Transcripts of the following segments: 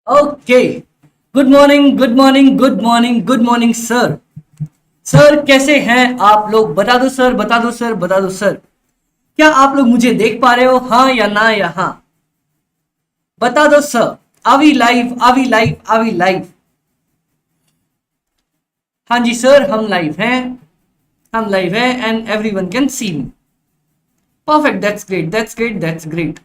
Okay. Good morning, good morning, good morning, good morning sir. Sir कैसे हैं आप लोग? बता दो सर, बता दो सर, बता दो सर। क्या आप लोग मुझे देख पा रहे हो? हाँ या ना या हाँ? बता दो सर। आवी लाइव, आवी लाइव, आवी लाइव। हाँ जी सर, हम लाइव हैं। हम लाइव हैं and everyone can see me. Perfect, that's great, that's great, that's great.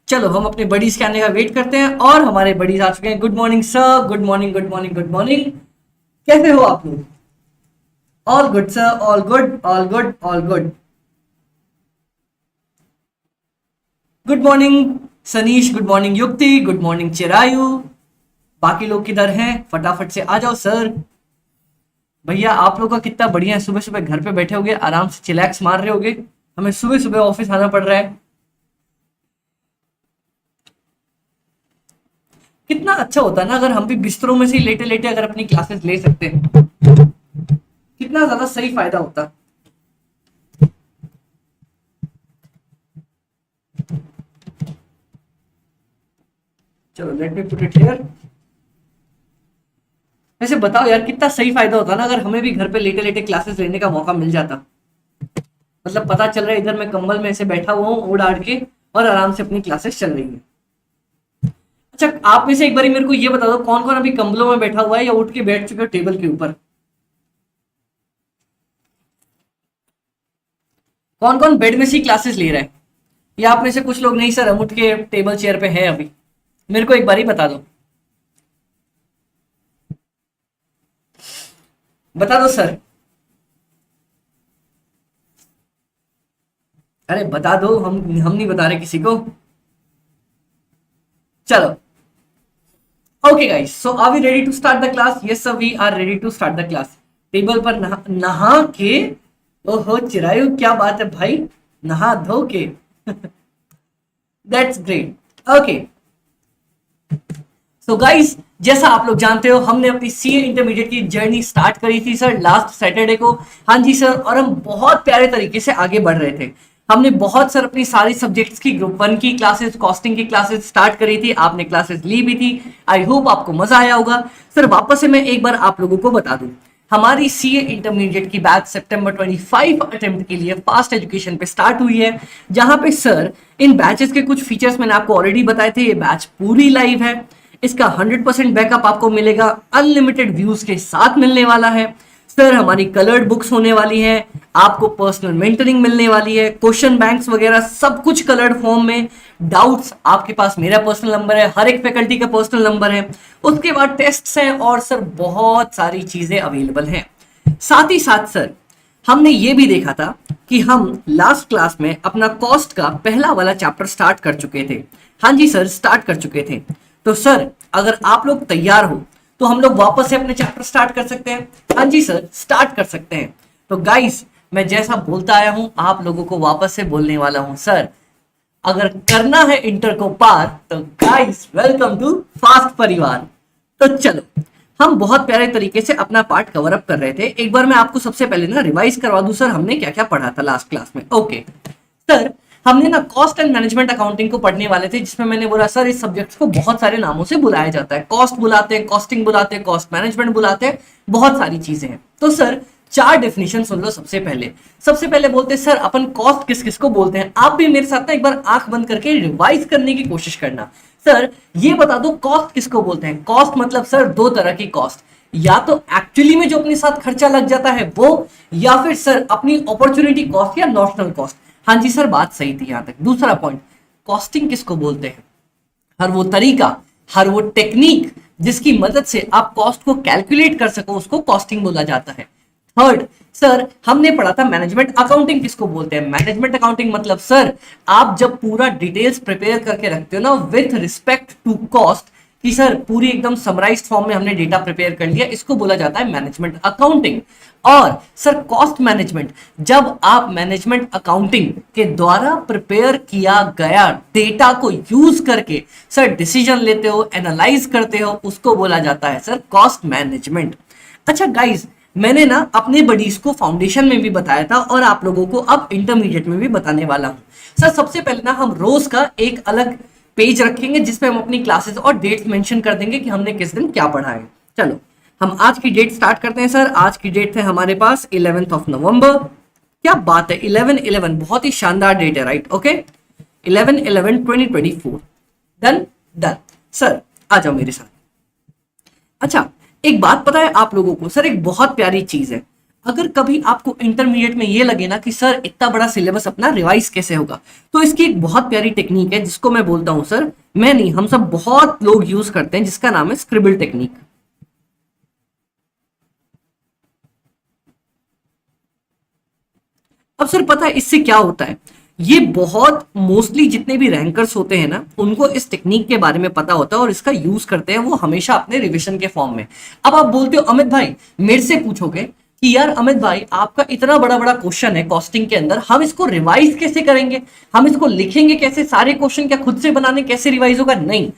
चलो हम अपने बडीज के आने का वेट करते हैं और हमारे बडीज आ चुके हैं। Good morning sir, good morning, good morning, good morning. कैसे हो आप लोग? All good sir, all good, all good, all good. Good morning Sanish, good morning युक्ति, गुड मॉर्निंग चिरायु। बाकी लोग किधर हैं? फटाफट से आ जाओ सर। भैया आप लोग का कितना बढ़िया है, सुबह सुबह घर पे बैठे होगे, आराम से चिलैक्स मार रहे होगे। हमें सुबह सुबह ऑफिस आना पड़ रहा है। कितना अच्छा होता ना अगर हम भी बिस्तरों में से लेटे लेटे अगर अपनी क्लासेस ले सकते हैं, कितना ज्यादा सही फायदा होता। चलो let me put it here. वैसे बताओ यार, कितना सही फायदा होता ना अगर हमें भी घर पे लेटे लेटे क्लासेस लेने का मौका मिल जाता। मतलब पता चल रहा है इधर मैं कंबल में ऐसे बैठा हुआ हूँ ओढ़ आड़ के और आराम से अपनी क्लासेस चल रही है। अच्छा, आप में से एक बार मेरे को ये बता दो, कौन कौन अभी कंबलों में बैठा हुआ है या उठ के बैठ चुके हो टेबल के ऊपर? कौन कौन बेड में से क्लासेस ले रहा है? या आप में से कुछ लोग नहीं सर हम उठ के टेबल चेयर पे है अभी? मेरे को एक बार ही बता दो, बता दो सर। अरे बता दो, हम नहीं बता रहे किसी को। चलो okay guys, so are we ready to start the class? Yes sir, we are ready to start the class. Table पर नहा के। ओहो चिरायु, क्या बात है भाई, नहा धो के। That's great. Okay so guys, जैसा आप लोग जानते हो हमने अपनी सीए इंटरमीडिएट की जर्नी स्टार्ट करी थी सर लास्ट सैटरडे को। हाँ जी सर, और हम बहुत प्यारे तरीके से आगे बढ़ रहे थे। हमने बहुत सर अपनी सारी सब्जेक्ट्स की ग्रुप 1 की क्लासेस, कॉस्टिंग की क्लासेस स्टार्ट करी थी। आपने क्लासेस ली भी थी। आई होप आपको मजा आया होगा। सर वापस से मैं एक बार आप लोगों को बता दूं, हमारी सीए इंटरमीडिएट की बैच सितंबर 25 अटेम्प्ट के लिए फास्ट एजुकेशन पे स्टार्ट हुई है। जहां पे सर इन बैचेस के कुछ फीचर्स मैंने आपको ऑलरेडी बताए थे। ये बैच पूरी लाइव है। इसका 100% बैकअप आपको मिलेगा, अनलिमिटेड व्यूज के साथ मिलने वाला है। सर हमारी कलर्ड बुक्स होने वाली हैं, आपको पर्सनल मेंटरिंग मिलने वाली है, क्वेश्चन बैंक्स वगैरह सब कुछ कलर्ड फॉर्म में। डाउट्स आपके पास मेरा पर्सनल नंबर है, हर एक फैकल्टी का पर्सनल नंबर है। उसके बाद टेस्ट्स हैं और सर बहुत सारी चीजें अवेलेबल हैं। साथ ही साथ सर हमने ये भी देखा था कि हम लास्ट क्लास में अपना कॉस्ट का पहला वाला चैप्टर स्टार्ट कर चुके थे। हाँ जी सर, स्टार्ट कर चुके थे। तो सर अगर आप लोग तैयार हो तो हम लोग वापस से अपने चैप्टर स्टार्ट कर सकते हैं। हाँ जी सर, स्टार्ट कर सकते हैं। तो गाइस, मैं जैसा बोलता आया हूं आप लोगों को वापस से बोलने वाला हूं सर। अगर करना है इंटर को पार तो गाइस वेलकम टू फास्ट परिवार। तो चलो, हम बहुत प्यारे तरीके से अपना पार्ट कवर अप कर रहे थे। एक बार मैं आपको सबसे पहले ना रिवाइज करवा दूं सर, हमने क्या क्या पढ़ा था लास्ट क्लास में। ओके सर, हमने ना कॉस्ट एंड मैनेजमेंट अकाउंटिंग को पढ़ने वाले थे, जिसमें मैंने बोला सर इस सब्जेक्ट को बहुत सारे नामों से बुलाया जाता है। कॉस्ट बुलाते हैं, कॉस्टिंग बुलाते हैं, कॉस्ट मैनेजमेंट बुलाते हैं, बहुत सारी चीजें हैं। तो सर चार डेफिनेशन सुन लो। सबसे पहले बोलते हैं सर अपन कॉस्ट किस किस को बोलते हैं। आप भी मेरे साथ ना एक बार आंख बंद करके रिवाइज करने की कोशिश करना। सर ये बता दो कॉस्ट किसको बोलते हैं। कॉस्ट मतलब सर दो तरह की कॉस्ट, या तो एक्चुअली में जो अपने साथ खर्चा लग जाता है वो, या फिर सर अपनी अपॉर्चुनिटी कॉस्ट या नॉशनल कॉस्ट। हाँ जी सर, बात सही थी यहां तक। दूसरा पॉइंट, कॉस्टिंग किसको बोलते हैं? हर वो तरीका, हर वो टेक्निक जिसकी मदद से आप कॉस्ट को कैलकुलेट कर सको, उसको कॉस्टिंग बोला जाता है। थर्ड सर हमने पढ़ा था मैनेजमेंट अकाउंटिंग किसको बोलते हैं। मैनेजमेंट अकाउंटिंग मतलब सर आप जब पूरा डिटेल्स प्रिपेयर करके रखते हो ना विथ रिस्पेक्ट टू कॉस्ट, कि सर पूरी एकदम समराइज्ड फॉर्म में हमने डेटा प्रिपेयर कर लिया, इसको बोला जाता है मैनेजमेंट अकाउंटिंग। और सर कॉस्ट मैनेजमेंट, जब आप मैनेजमेंट अकाउंटिंग के द्वारा प्रिपेयर किया गया डेटा को यूज करके सर डिसीजन लेते हो, एनालाइज करते हो, उसको बोला जाता है सर कॉस्ट मैनेजमेंट। अच्छा गाइस, मैंने ना अपने बडीज को फाउंडेशन में भी बताया था और आप लोगों को अब इंटरमीडिएट में भी बताने वाला हूं। सर सबसे पहले ना हम रोज का एक अलग पेज रखेंगे जिसपे हम अपनी क्लासेस और डेट्स मेंशन कर देंगे कि हमने किस दिन क्या पढ़ा है। चलो हम आज की डेट स्टार्ट करते हैं सर। आज की डेट है हमारे पास 11th ऑफ नवंबर। क्या बात है, 11/11 बहुत ही शानदार डेट है, right? Okay, 11/11/2024। Done done. Sir आ जाओ मेरे साथ। अच्छा, एक बात पता है आप लोगों को सर, एक बहुत प्यारी चीज है। अगर कभी आपको इंटरमीडिएट में ये लगे ना कि सर इतना बड़ा सिलेबस अपना रिवाइज कैसे होगा, तो इसकी एक बहुत प्यारी टेक्निक है जिसको मैं बोलता हूं सर, मैं नहीं हम सब बहुत लोग यूज करते हैं, जिसका नाम है स्क्रिबल टेक्निक। अब सर पता है इससे क्या होता है, ये बहुत मोस्टली जितने भी रैंकर्स होते हैं ना उनको इस टेक्निक के बारे में पता होता है और इसका यूज करते हैं वो हमेशा अपने रिवीजन के फॉर्म में। अब आप बोलते हो अमित भाई, मेरे से पूछोगे कि यार अमित भाई आपका इतना बड़ा बड़ा क्वेश्चन है कॉस्टिंग के अंदर, हम इसको रिवाइज कैसे करेंगे, हम इसको लिखेंगे कैसे, सारे क्वेश्चन क्या खुद से बनाने, कैसे रिवाइज होगा? नहीं,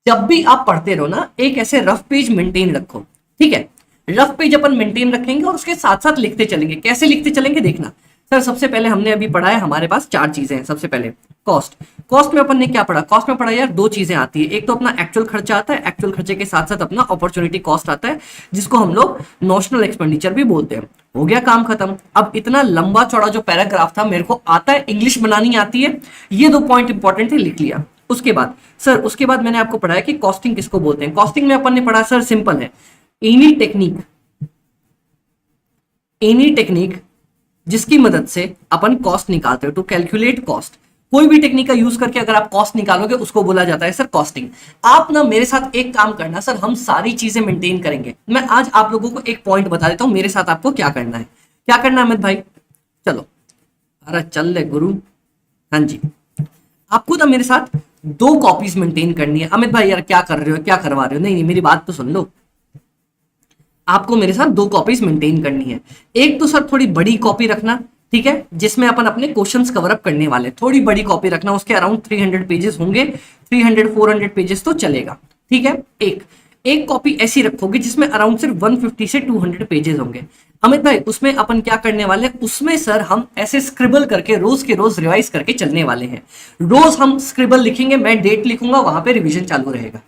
जब भी आप पढ़ते रहो ना एक ऐसे रफ पेज मेंटेन रखो, ठीक है? रफ पेज अपन मेंटेन रखेंगे और उसके साथ साथ लिखते चलेंगे। कैसे लिखते चलेंगे देखना सर। सबसे पहले हमने अभी पढ़ा है, हमारे पास चार चीजें हैं। सबसे पहले कॉस्ट। कॉस्ट में अपन ने क्या पढ़ा? कॉस्ट में पढ़ा यार दो चीजें आती है, एक तो अपना एक्चुअल खर्चा आता है, एक्चुअल खर्चे के साथ साथ अपना अपॉर्चुनिटी कॉस्ट आता है, जिसको हम लोग नॉशनल एक्सपेंडिचर भी बोलते हैं। हो गया काम खत्म। अब इतना लंबा चौड़ा जो पैराग्राफ था मेरे को आता है, इंग्लिश बनानी आती है, ये दो पॉइंट इंपॉर्टेंट थे, लिख लिया। उसके बाद सर, उसके बाद मैंने आपको पढ़ाया कि कॉस्टिंग किसको बोलते हैं। कॉस्टिंग में अपन ने पढ़ा सर, सिंपल है, एनी टेक्निक, एनी टेक्निक जिसकी मदद से अपन कॉस्ट निकालते हो, टू कैलकुलेट कॉस्ट। कोई भी टेक्निक का यूज करके अगर आप कॉस्ट निकालोगे उसको बोला जाता है सर कॉस्टिंग। आप ना मेरे साथ एक काम करना सर, हम सारी चीजें मेंटेन करेंगे। मैं आज आप लोगों को एक पॉइंट बता देता हूं, मेरे साथ आपको क्या करना है। क्या करना है अमित भाई? चलो, अरे चल ले गुरु। हाँ जी, आपको ना मेरे साथ दो कॉपीज मेंटेन करनी है। अमित भाई यार क्या कर रहे हो, क्या करवा रहे हो? नहीं नहीं, मेरी बात तो सुन लो। आपको मेरे साथ दो कॉपीज मेंटेन करनी है। एक तो सर थोड़ी बड़ी कॉपी रखना, ठीक है, जिसमें अपन अपने क्वेश्चंस कवर अप करने वाले। थोड़ी बड़ी कॉपी रखना, उसके अराउंड 300 पेजेस होंगे, 300-400 पेजेस तो चलेगा, ठीक है। एक एक कॉपी ऐसी रखोगे जिसमें अराउंड सिर्फ 150 से 200 पेजेस होंगे। अमित भाई उसमें अपन क्या करने वाले हैं, उसमें सर हम ऐसे स्क्रिबल करके रोज के रोज रिवाइज करके चलने वाले हैं। रोज हम स्क्रिबल लिखेंगे, मैं डेट लिखूंगा, वहां पे रिवीजन चालू रहेगा।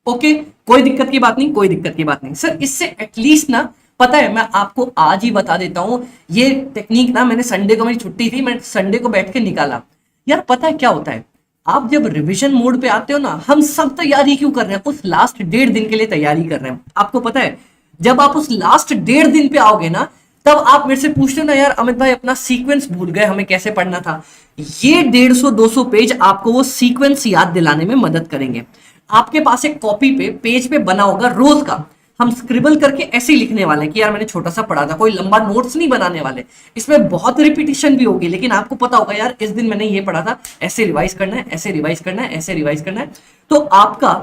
ओके, कोई दिक्कत की बात नहीं, कोई दिक्कत की बात नहीं सर। इससे एटलीस्ट ना, पता है मैं आपको आज ही बता देता हूं, ये टेक्निक ना मैंने संडे को, मेरी छुट्टी थी, मैं संडे को बैठ के निकाला। यार पता है क्या होता है, आप जब रिवीजन मोड पे आते हो ना, हम सब तैयारी क्यों कर रहे हैं, उस लास्ट 1.5 दिन के लिए तैयारी कर रहे हैं। आपको पता है जब आप उस लास्ट 1.5 दिन पे आओगे ना, तब आप मेरे से पूछते हो ना यार अमित भाई अपना सीक्वेंस भूल गए, हमें कैसे पढ़ना था। ये 150-200 पेज आपको वो सीक्वेंस याद दिलाने में मदद करेंगे। आपके पास एक कॉपी पे पेज पे बना होगा रोज का, हम स्क्रिबल करके ऐसे ही लिखने वाले हैं कि यार मैंने छोटा सा पढ़ा था, कोई लंबा नोट्स नहीं बनाने वाले। इसमें बहुत रिपीटिशन भी होगी, लेकिन आपको पता होगा यार इस दिन मैंने ये पढ़ा था, ऐसे रिवाइज करना है, ऐसे रिवाइज करना है, ऐसे रिवाइज करना है। तो आपका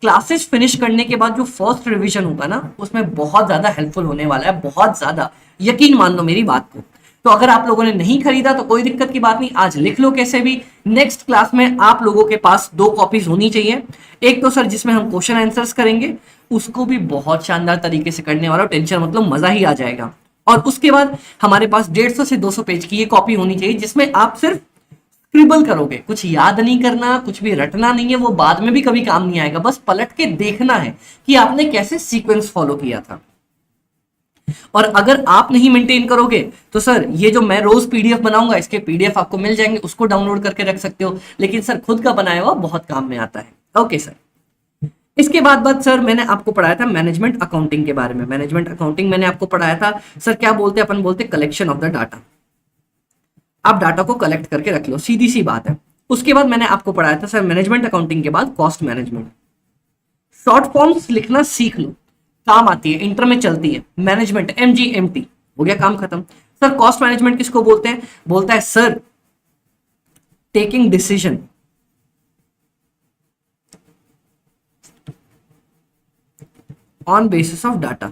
क्लासेस फिनिश करने के बाद जो फर्स्ट रिवीजन होगा ना, उसमें बहुत ज्यादा हेल्पफुल होने वाला है, बहुत ज्यादा, यकीन मान लो मेरी बात को। तो अगर आप लोगों ने नहीं खरीदा तो कोई दिक्कत की बात नहीं, आज लिख लो कैसे भी। नेक्स्ट क्लास में आप लोगों के पास दो कॉपीज होनी चाहिए। एक तो सर जिसमें हम क्वेश्चन आंसर्स करेंगे, उसको भी बहुत शानदार तरीके से करने वाला, टेंशन मतलब मजा ही आ जाएगा। और उसके बाद हमारे पास 150 से 200 पेज की ये कॉपी होनी चाहिए, जिसमें आप सिर्फ स्क्रिबल करोगे, कुछ याद नहीं करना, कुछ भी रटना नहीं है, वो बाद में भी कभी काम नहीं आएगा। बस पलट के देखना है कि आपने कैसे सीक्वेंस फॉलो किया था। और अगर आप नहीं मेंटेन करोगे तो सर ये जो मैं रोज पीडीएफ बनाऊंगा, इसके पीडीएफ आपको मिल जाएंगे, उसको डाउनलोड करके रख सकते हो, लेकिन सर खुद का बनाया हुआ बहुत काम में आता है। ओके सर, इसके बाद सर मैंने आपको पढ़ाया था मैनेजमेंट अकाउंटिंग के बारे में। मैनेजमेंट अकाउंटिंग मैंने आपको पढ़ाया था सर, क्या बोलते हैं अपन, बोलते कलेक्शन ऑफ द डाटा। आप डाटा को कलेक्ट करके रख लो, सीधी सी बात है। उसके बाद मैंने आपको पढ़ाया था सर मैनेजमेंट अकाउंटिंग के बाद कॉस्ट मैनेजमेंट। शॉर्ट फॉर्म्स लिखना सीख लो, काम आती है, इंटर में चलती है। मैनेजमेंट MGMT, हो गया काम खत्म। सर कॉस्ट मैनेजमेंट किसको बोलते हैं? बोलता है sir taking decision on basis of data.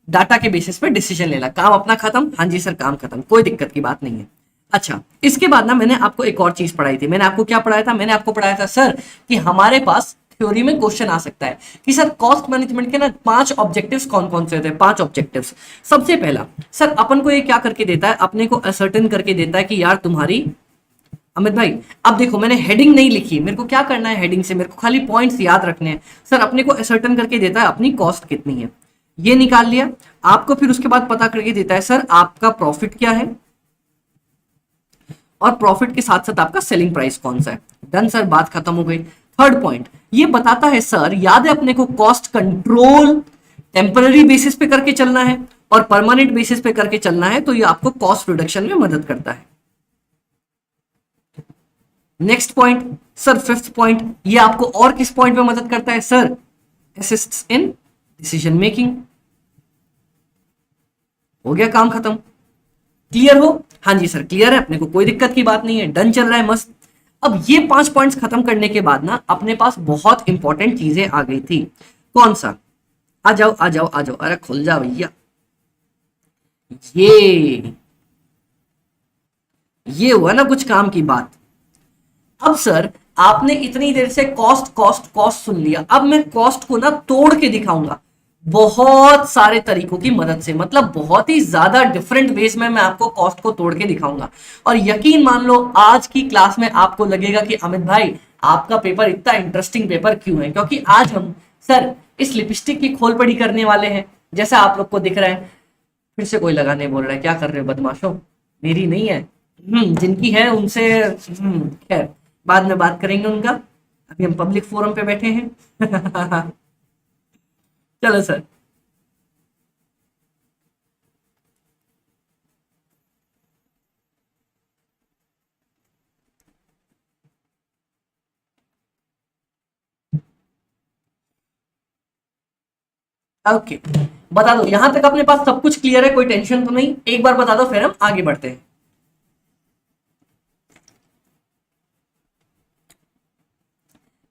Data के बेसिस पे डिसीजन लेना, काम अपना खत्म। हाँ जी सर काम खत्म, कोई दिक्कत की बात नहीं है। अच्छा, इसके बाद ना मैंने आपको एक और चीज पढ़ाई थी। मैंने आपको क्या पढ़ाया था? मैंने आपको पढ़ाया था सर कि हमारे पास थ्योरी में क्वेश्चन आ सकता है कि सर कॉस्ट मैनेजमेंट के ना 5 ऑब्जेक्टिव्स कौन कौन से होते हैं। 5 ऑब्जेक्टिव्स। सबसे पहला सर अपन को ये क्या करके देता है, अपने को असर्टेन करके देता है कि यार तुम्हारी, अमित भाई अब देखो मैंने हेडिंग नहीं लिखी, मेरे को क्या करना है हेडिंग से, मेरे को खाली पॉइंट्स याद रखने हैं। सर अपने को असर्टेन करके देता है अपनी कॉस्ट कितनी है, ये निकाल लिया आपको, फिर उसके बाद पता करके देता है सर आपका प्रॉफिट क्या है और प्रॉफिट के साथ साथ आपका सेलिंग प्राइस कौन सा है। डन सर, बात खत्म हो गई। थर्ड पॉइंट ये बताता है सर, याद है अपने को कॉस्ट कंट्रोल टेम्पररी बेसिस पे करके चलना है और परमानेंट बेसिस पे करके चलना है, तो ये आपको कॉस्ट रिडक्शन में मदद करता है। Next point sir, fifth point, ये आपको और किस पॉइंट में मदद करता है sir, assists in decision making. हो गया काम खत्म। क्लियर हो? हाँ जी सर क्लियर है, अपने को कोई दिक्कत की बात नहीं है, डन चल रहा है मस्त। अब ये 5 पॉइंट्स खत्म करने के बाद ना अपने पास बहुत इंपॉर्टेंट चीजें आ गई थी। कौन सा? आ जाओ आ जाओ आ जाओ, अरे खुल जा भैया। ये हुआ ना कुछ काम की बात। अब सर आपने इतनी देर से कॉस्ट कॉस्ट कॉस्ट सुन लिया, अब मैं कॉस्ट को ना तोड़ के दिखाऊंगा बहुत सारे तरीकों की मदद से, मतलब बहुत ही ज्यादा डिफरेंट वेज में मैं आपको कॉस्ट को तोड़ के दिखाऊंगा। और यकीन मान लो आज की क्लास में आपको लगेगा कि अमित भाई आपका पेपर इतना इंटरेस्टिंग पेपर क्यों है, क्योंकि आज हम सर इस लिपस्टिक की खोल पड़ी करने वाले हैं, जैसा आप लोग को दिख रहा है। फिर से कोई लगाने बोल रहा है, क्या कर रहे हो बदमाशों, मेरी नहीं है। जिनकी है उनसे खैर बाद में बात करेंगे उनका, अभी हम पब्लिक फोरम पे बैठे हैं। चलो सर, ओके बता दो यहां तक अपने पास सब कुछ क्लियर है, कोई टेंशन तो नहीं? एक बार बता दो फिर हम आगे बढ़ते हैं।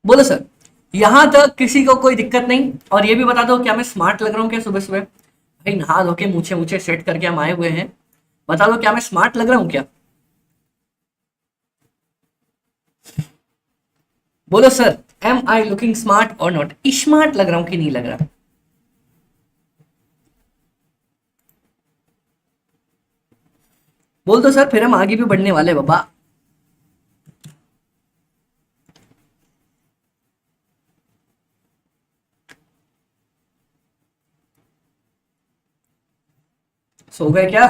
बोलो सर, यहां तक किसी को कोई दिक्कत नहीं? और ये भी बता दो क्या मैं स्मार्ट लग रहा हूँ क्या सुबह सुबह? भाई नहा धो के मूछे मूछे सेट करके हम आए हुए हैं, बता दो क्या मैं स्मार्ट लग रहा हूँ क्या? बोलो sir, am I looking smart और नॉट? स्मार्ट लग रहा हूं कि नहीं लग रहा? बोल दो सर, फिर हम आगे भी बढ़ने वाले बाबा। सो गए क्या?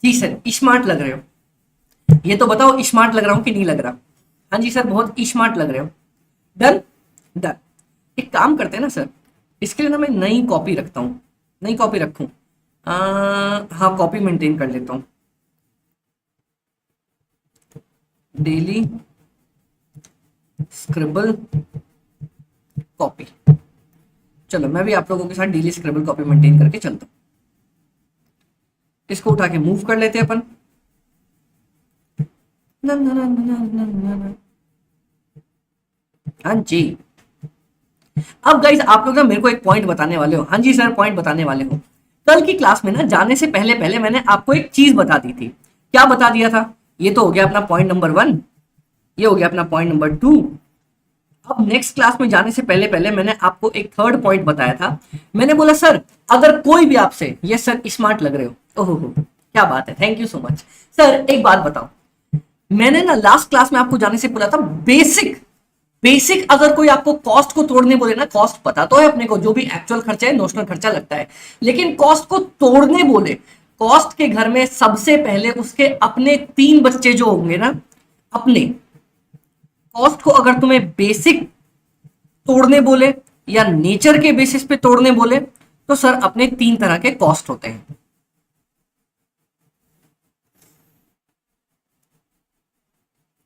जी सर स्मार्ट लग रहे हो, ये तो बताओ स्मार्ट लग रहा हूं कि नहीं लग रहा? हाँ जी सर बहुत स्मार्ट लग रहे हो। Done done. एक काम करते हैं ना सर, इसके लिए ना मैं नई कॉपी रखता हूँ, नई कॉपी रखूं? हाँ कॉपी मेंटेन कर लेता हूँ, डेली स्क्रिबल कॉपी। चलो मैं भी आप लोगों के साथ डेली स्क्रिबल कॉपी मेंटेन करके चलता हूँ। इसको उठा के मूव कर लेते हैं अपन। हाँ जी। अब गाइस आप लोग ना मेरे को एक पॉइंट बताने वाले हो। हाँ जी सर पॉइंट बताने वाले हो। कल की क्लास में ना जाने से पहले पहले मैंने आपको एक चीज बता दी थी। क्या बता दिया था? ये तो हो गया अपना पॉइंट नंबर 1, ये हो गया अपना पॉइंट नंबर 2। अब नेक्स्ट क्लास में जाने से पहले पहले मैंने आपको एक थर्ड पॉइंट बताया था। मैंने बोला सर अगर कोई भी आपसे, ये सर स्मार्ट लग रहे हो, ओहो क्या बात है, thank you so much. Sir एक बात बताओ, मैंने ना लास्ट क्लास में आपको जाने से बोला था बेसिक बेसिक अगर कोई आपको कॉस्ट को तोड़ने बोले ना, कॉस्ट पता तो है अपने को जो भी एक्चुअल खर्चा है, नोशनल खर्चा लगता है, लेकिन कॉस्ट को तोड़ने बोले, कॉस्ट के घर में सबसे पहले उसके अपने 3 बच्चे जो होंगे ना, अपने कॉस्ट को अगर तुम्हें बेसिक तोड़ने बोले या नेचर के बेसिस पे तोड़ने बोले तो सर अपने 3 तरह के कॉस्ट होते हैं।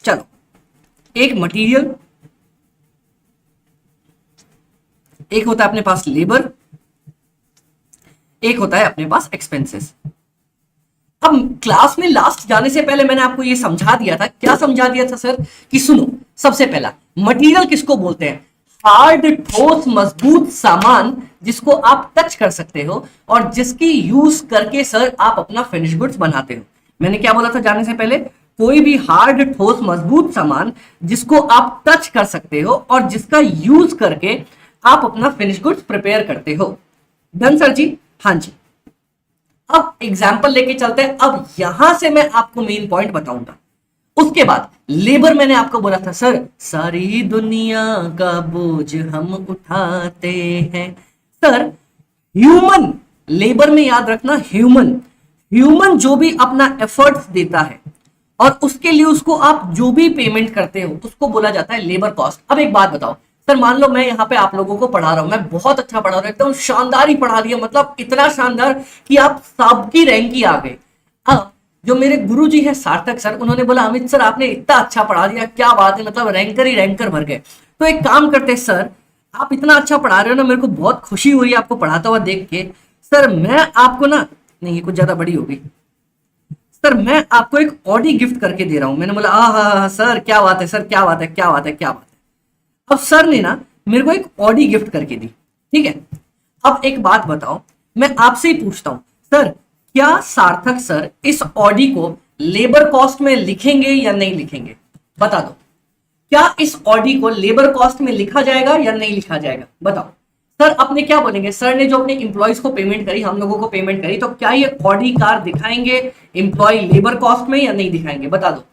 चलो, एक मटेरियल, एक होता है अपने पास लेबर, एक होता है अपने पास एक्सपेंसेस। अब क्लास में लास्ट जाने से पहले मैंने आपको ये समझा दिया था। क्या समझा दिया था सर? कि सुनो, सबसे पहला मटेरियल किसको बोलते हैं? हार्ड ठोस मजबूत सामान जिसको आप टच कर सकते हो और जिसकी यूज करके सर आप अपना फिनिश गुड्स बनाते हो। मैंने क्या बोला था जाने से पहले? कोई भी हार्ड ठोस मजबूत सामान जिसको आप टच कर सकते हो और जिसका यूज करके आप अपना फिनिश गुड्स प्रिपेयर करते हो। डन सर जी? हाँ जी। अब एग्जाम्पल लेके चलते हैं। अब यहां से मैं आपको मेन पॉइंट बताऊंगा। उसके बाद लेबर, मैंने आपको बोला था सर सारी दुनिया का बोझ हम उठाते हैं। सर ह्यूमन लेबर में याद रखना, ह्यूमन ह्यूमन जो भी अपना एफर्ट्स देता है और उसके लिए उसको आप जो भी पेमेंट करते हो उसको बोला जाता है लेबर कॉस्ट। अब एक बात बताओ सर, मान लो मैं यहाँ पे आप लोगों को पढ़ा रहा हूं, मैं बहुत अच्छा पढ़ा रहा हूं, एकदम शानदार ही पढ़ा दिया, मतलब इतना शानदार कि आप सबकी रैंक ही आ गए। अब जो मेरे गुरुजी है सार्थक सर, उन्होंने बोला अमित सर आपने इतना अच्छा पढ़ा दिया, क्या बात है, मतलब रैंकर ही रैंकर भर गए। तो एक काम करते हैं सर, आप इतना अच्छा पढ़ा रहे हो ना, मेरे को बहुत खुशी हुई आपको पढ़ाता हुआ देख के। सर मैं आपको ना, नहीं ये कुछ ज्यादा बड़ी होगी, सर मैं आपको एक ऑडी गिफ्ट करके दे रहा हूं। मैंने बोला हाँ सर क्या बात है, सर क्या बात है, क्या बात है, क्या बात है। अब सर ने ना मेरे को एक ऑडी गिफ्ट करके दी, ठीक है। अब एक बात बताओ, मैं आपसे ही पूछता हूं सर, क्या सार्थक सर इस ऑडी को लेबर कॉस्ट में लिखेंगे या नहीं लिखेंगे? बता दो, क्या इस ऑडी को लेबर कॉस्ट में लिखा जाएगा या नहीं लिखा जाएगा? बताओ। सर अपने क्या बोलेंगे, सर ने जो अपने इंप्लॉइज को पेमेंट करी, हम लोगों को पेमेंट करी, तो क्या ये ऑडी कार दिखाएंगे इंप्लॉय लेबर कॉस्ट में या नहीं दिखाएंगे? बता दो,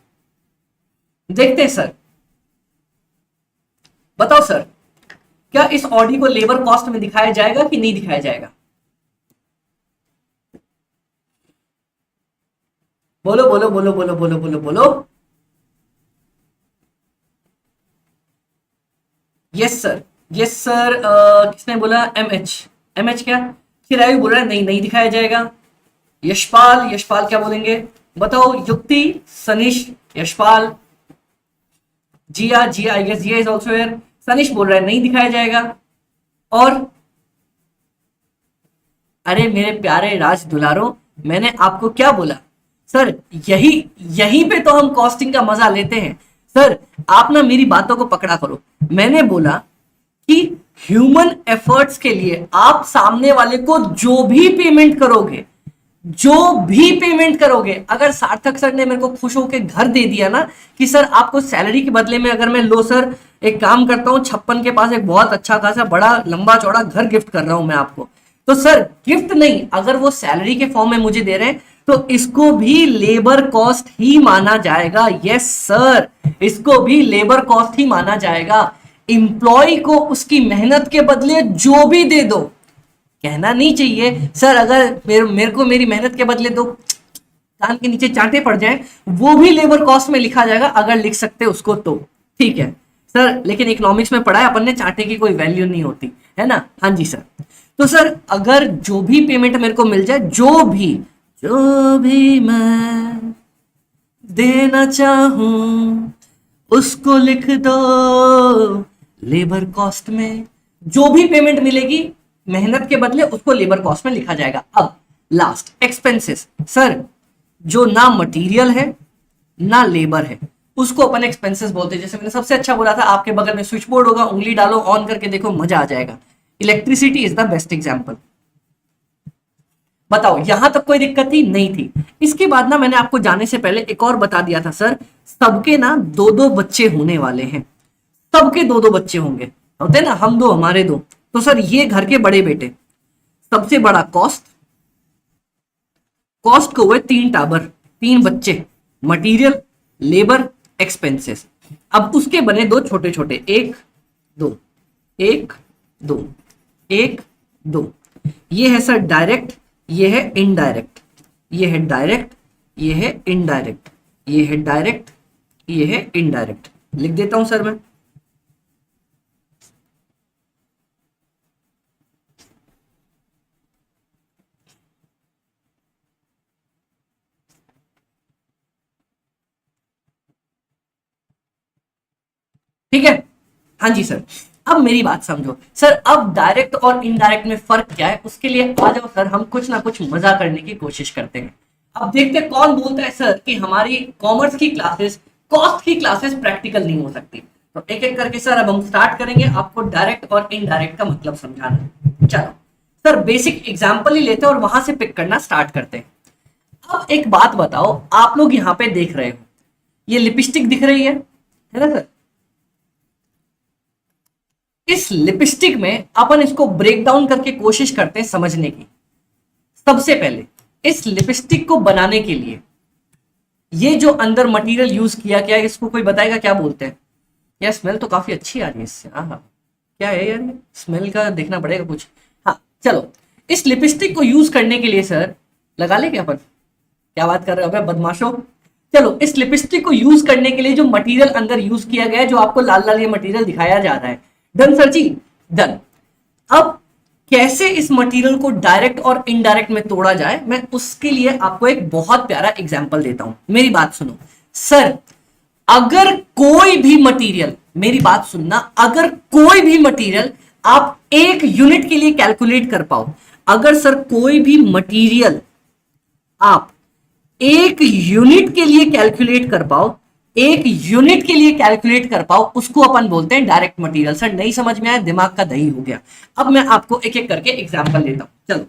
देखते हैं सर। बताओ सर, क्या इस ऑडी को लेबर कॉस्ट में दिखाया जाएगा कि नहीं दिखाया जाएगा? बोलो बोलो बोलो बोलो बोलो बोलो बोलो। Yes sir, yes sir. किसने बोला? एमएच, एमएच क्या चिरायु बोल रहा है नहीं नहीं दिखाया जाएगा। यशपाल, यशपाल क्या बोलेंगे? बताओ। Yukti, Sanish, Yashpal, Jiya, Jiya I guess Jiya is also here. Sanish बोल रहा है नहीं दिखाया जाएगा। और अरे मेरे प्यारे राज दुलारो, मैंने आपको क्या बोला सर, यही यहीं पे तो हम कॉस्टिंग का मजा लेते हैं। सर आप ना मेरी बातों को पकड़ा करो। मैंने बोला कि ह्यूमन एफर्ट्स के लिए आप सामने वाले को जो भी पेमेंट करोगे, जो भी पेमेंट करोगे, अगर सार्थक सर ने मेरे को खुश होकर घर दे दिया ना कि सर आपको सैलरी के बदले में, अगर मैं लो सर एक काम करता हूं, 56 के पास एक बहुत अच्छा खासा बड़ा लंबा चौड़ा घर गिफ्ट कर रहा हूं मैं आपको, तो सर गिफ्ट नहीं, अगर वो सैलरी के फॉर्म में मुझे दे रहे हैं तो इसको भी लेबर कॉस्ट ही माना जाएगा। यस सर, इसको भी लेबर कॉस्ट ही माना जाएगा। इंप्लॉय को उसकी मेहनत के बदले जो भी दे दो, कहना नहीं चाहिए सर अगर मेरे को मेरी मेहनत के बदले दो कान के नीचे चांटे पड़ जाए, वो भी लेबर कॉस्ट में लिखा जाएगा, अगर लिख सकते उसको तो ठीक है सर। लेकिन इकोनॉमिक्स में पढ़ा है अपन ने, चांटे की कोई वैल्यू नहीं होती है ना। हाँ जी सर। तो सर अगर जो भी पेमेंट मेरे को मिल जाए, जो भी मैं देना चाहूं उसको लिख दो लेबर कॉस्ट में। जो भी पेमेंट मिलेगी मेहनत के बदले उसको लेबर कॉस्ट में लिखा जाएगा। अब लास्ट एक्सपेंसेस, सर जो ना मटेरियल है ना लेबर है उसको अपन एक्सपेंसेस बोलते हैं। जैसे मैंने सबसे अच्छा बोला था, आपके बगल में स्विच बोर्ड होगा, उंगली डालो, ऑन करके देखो, मजा आ जाएगा। Electricity is the best example. बताओ यहां तक कोई दिक्कत थी? नहीं थी। इसके बाद ना मैंने आपको जाने से पहले एक और बता दिया था सर, सबके ना दो दो बच्चे होने वाले हैं, सबके दो दो बच्चे होंगे, होते ना, हम दो हमारे दो। तो सर ये घर के बड़े बेटे, सबसे बड़ा कॉस्ट, कॉस्ट को हुए 3 टाबर, 3 बच्चे, मटेरियल, लेबर, एक्सपेंसेस। अब उसके बने दो छोटे छोटे, 1 2 1 2 1 2। ये है सर डायरेक्ट, ये है इनडायरेक्ट, ये है डायरेक्ट, ये है इनडायरेक्ट, ये है डायरेक्ट, ये है इनडायरेक्ट। लिख देता हूं सर मैं। ठीक है, हाँ जी सर। अब मेरी बात समझो सर, अब डायरेक्ट और इनडायरेक्ट में फर्क क्या है, उसके लिए आ जाओ सर, हम कुछ ना कुछ मजा करने की कोशिश करते हैं। अब देखते हैं कौन बोलता है सर कि हमारी कॉमर्स की क्लासेस, कॉस्ट की क्लासेस प्रैक्टिकल नहीं हो सकती। तो एक एक करके सर अब हम स्टार्ट करेंगे आपको डायरेक्ट और इनडायरेक्ट का मतलब समझाना। चलो सर बेसिक एग्जाम्पल ही लेते हैं और वहां से पिक करना स्टार्ट करते हैं। अब एक बात बताओ, आप लोग यहाँ पे देख रहे हो ये लिपस्टिक दिख रही है ना सर? इस लिपस्टिक में अपन इसको ब्रेक डाउन करके कोशिश करते हैं समझने की। सबसे पहले इस लिपस्टिक को बनाने के लिए ये जो अंदर मटेरियल यूज किया गया है, इसको कोई बताएगा क्या बोलते हैं? यार स्मेल तो काफी अच्छी आ रही है इससे। हाँ, क्या है यार, स्मेल का देखना पड़ेगा कुछ। हाँ चलो, इस लिपस्टिक को यूज करने के लिए सर लगा ले क्या अपन? क्या बात कर रहे हो अबे बदमाशो। चलो, इस लिपस्टिक को यूज करने के लिए जो मटेरियल अंदर यूज किया गया है, जो आपको लाल लाल ये मटेरियल दिखाया जा रहा है, डन सर जी, डन। अब कैसे इस मटेरियल को डायरेक्ट और इनडायरेक्ट में तोड़ा जाए, मैं उसके लिए आपको एक बहुत प्यारा एग्जांपल देता हूं। मेरी बात सुनो सर, अगर कोई भी मटेरियल, मेरी बात सुनना, अगर कोई भी मटेरियल आप एक यूनिट के लिए कैलकुलेट कर पाओ, अगर सर कोई भी मटेरियल आप एक यूनिट के लिए कैलकुलेट कर पाओ, एक यूनिट के लिए कैलकुलेट कर पाओ, उसको अपन बोलते हैं डायरेक्ट मटेरियल। सर नहीं समझ में आया, दिमाग का दही हो गया। अब मैं आपको एक एक करके एग्जांपल देता हूं। चलो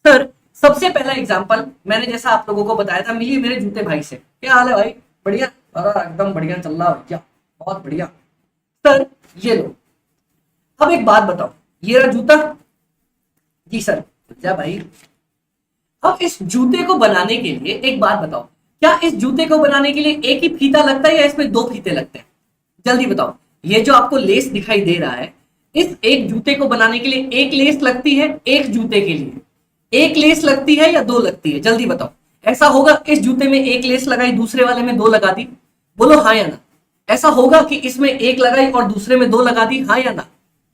सर, सबसे पहला एग्जांपल मैंने जैसा आप लोगों को बताया था, मिलिए मेरे जूते भाई से। क्या हाल है भाई? बढ़िया? अरे एकदम बढ़िया चल रहा है, क्या बहुत बढ़िया। सर ये लो, अब एक बात बताओ, ये रहा जूता जी सर। क्या भाई, अब इस जूते को बनाने के लिए एक बात बताओ, क्या इस जूते को बनाने के लिए एक ही फीता लगता है या इसमें दो फीते लगते हैं? जल्दी बताओ। ये जो आपको लेस दिखाई दे रहा है, इस एक जूते को बनाने के लिए एक लेस लगती है, एक जूते के लिए एक लेस लगती है या दो लगती है? जल्दी बताओ। ऐसा होगा इस जूते में एक लेस लगाई, दूसरे वाले में दो लगा दी? बोलो हाँ या ना। ऐसा होगा कि इसमें एक लगाई और दूसरे में दो लगा दी? हाँ या ना,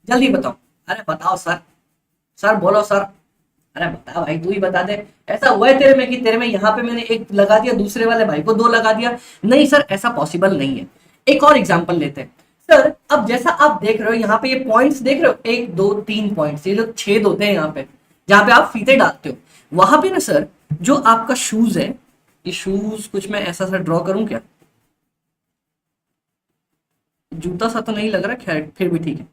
जल्दी बताओ। अरे बताओ सर, सर बोलो सर। अरे बता भाई, तू ही बता दे। ऐसा हुआ है तेरे में कि तेरे में यहाँ पे मैंने एक लगा दिया, दूसरे वाले भाई को दो लगा दिया? नहीं सर, ऐसा पॉसिबल नहीं है। एक और एग्जांपल लेते हैं सर। अब जैसा आप देख रहे हो यहाँ पे, ये पॉइंट्स देख रहे हो, 1 2 3 पॉइंट्स, ये जो छेद होते हैं यहाँ पे जहाँ पे आप फीते डालते हो, वहां पे ना सर जो आपका शूज है, ये शूज कुछ मैं ऐसा सा ड्रॉ करूं क्या? जूता सा तो नहीं लग रहा, खैर फिर भी ठीक है।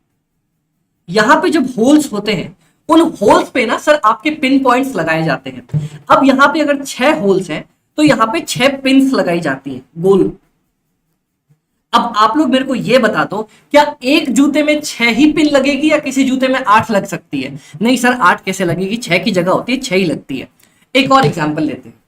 यहाँ पे जब होल्स होते हैं, उन होल्स पे ना सर आपके पिन पॉइंट्स लगाए जाते हैं। अब यहाँ पे अगर 6 होल्स हैं तो यहाँ पे 6 पिन्स लगाई जाती हैं गोल। अब आप लोग मेरे को ये बता दो, क्या एक जूते में 6 ही पिन लगेगी या किसी जूते में 8 लग सकती है? नहीं सर, 8 कैसे लगेगी, 6 की जगह होती है 6 ही लगती है। एक और एग्जाम्पल लेते हैं।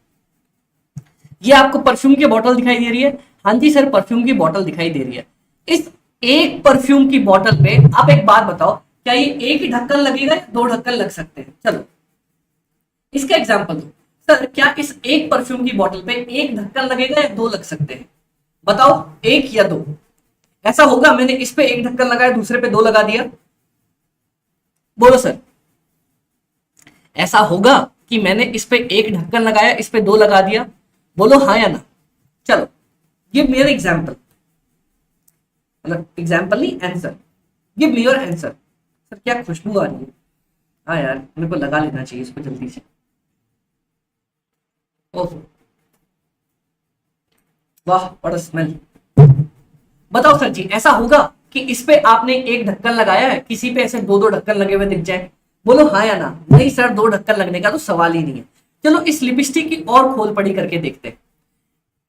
ये आपको परफ्यूम की बोतल दिखाई दे रही है? हाँ जी सर, परफ्यूम की बोतल दिखाई दे रही है। इस एक परफ्यूम की बोतल पे आप एक बात बताओ, क्या ये एक ही ढक्कन लगेगा या दो ढक्कन लग सकते हैं? चलो इसका एग्जांपल दो। सर क्या इस एक परफ्यूम की बोतल पे एक ढक्कन लगेगा या दो लग सकते हैं? बताओ, एक या दो? ऐसा होगा मैंने इस पे एक ढक्कन लगाया, दूसरे पे दो लगा दिया? बोलो सर, ऐसा होगा कि मैंने इस पे एक ढक्कन लगाया, इस पे दो लगा दिया? बोलो हाँ या ना। चलो गिव मी योर एग्जांपल, मतलब एग्जांपल नहीं, answer. Give me your answer. Sir क्या खुशबू आ रही है? हाँ यार, मेरे को लगा लेना चाहिए इसको जल्दी से। ओह वाह, व्हाट स्मेल। बताओ सर जी, ऐसा होगा कि इस पे आपने एक ढक्कन लगाया है, किसी पे ऐसे दो दो ढक्कन लगे हुए दिख जाए? बोलो हाँ या ना। नहीं सर, दो ढक्कन लगने का तो सवाल ही नहीं है। चलो इस लिपस्टिक की और खोल पड़ी करके देखते हैं।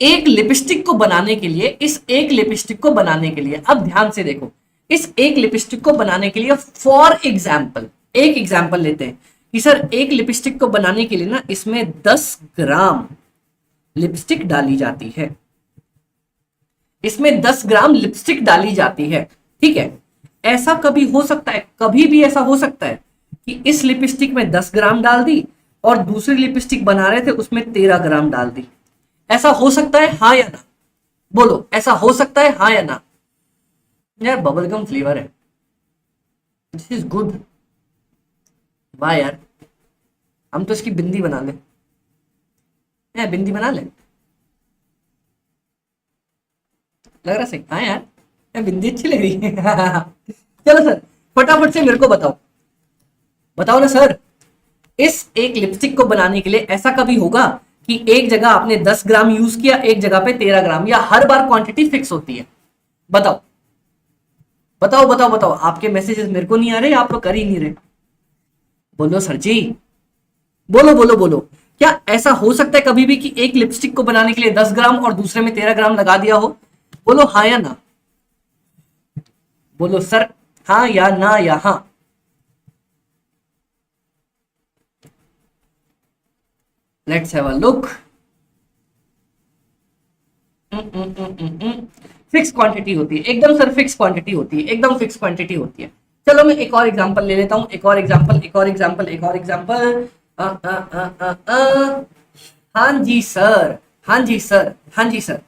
एक लिपस्टिक को बनाने के लिए, इस एक लिपस्टिक को बनाने के लिए, अब ध्यान से देखो, इस एक लिपस्टिक को बनाने के लिए फॉर एग्जाम्पल, एक एग्जाम्पल लेते हैं कि सर एक लिपस्टिक को बनाने के लिए ना इसमें 10 ग्राम लिपस्टिक डाली जाती है। इसमें 10 ग्राम लिपस्टिक डाली जाती है, ठीक है। ऐसा कभी हो सकता है, कभी भी ऐसा हो सकता है कि इस लिपस्टिक में 10 ग्राम डाल दी और दूसरी लिपस्टिक बना रहे थे उसमें 13 ग्राम डाल दी? ऐसा हो सकता है हाँ या ना? बोलो, ऐसा हो सकता है हाँ या ना? यार बबलगम फ्लेवर है, दिस इज गुड। वाह यार, हम तो इसकी बिंदी बना ले। बिंदी बना ले, लग रहा सही। हाँ यार, बिंदी अच्छी लग रही है। चलो सर, फटाफट से मेरे को बताओ, बताओ ना सर, इस एक लिपस्टिक को बनाने के लिए ऐसा कभी होगा कि एक जगह आपने 10 ग्राम यूज किया, एक जगह पे 13 ग्राम, या हर बार क्वांटिटी फिक्स होती है? बताओ बताओ बताओ बताओ। आपके मैसेजेस मेरे को नहीं आ रहे, आप लोग कर ही नहीं रहे। बोलो सर जी, बोलो बोलो बोलो। क्या ऐसा हो सकता है कभी भी कि एक लिपस्टिक को बनाने के लिए 10 ग्राम और दूसरे में 13 ग्राम लगा दिया हो? बोलो हाँ या ना, बोलो सर, हाँ या ना या हाँ। Let's have a look. Fix quantity होती है एकदम सर, फिक्स क्वांटिटी होती है, एकदम फिक्स क्वांटिटी होती है। चलो मैं एक और एग्जांपल ले लेता हूं, एक और एग्जांपल, एक और एग्जांपल, एक और एग्जांपल। हाँ जी सर, हाँ जी सर, हाँ जी सर।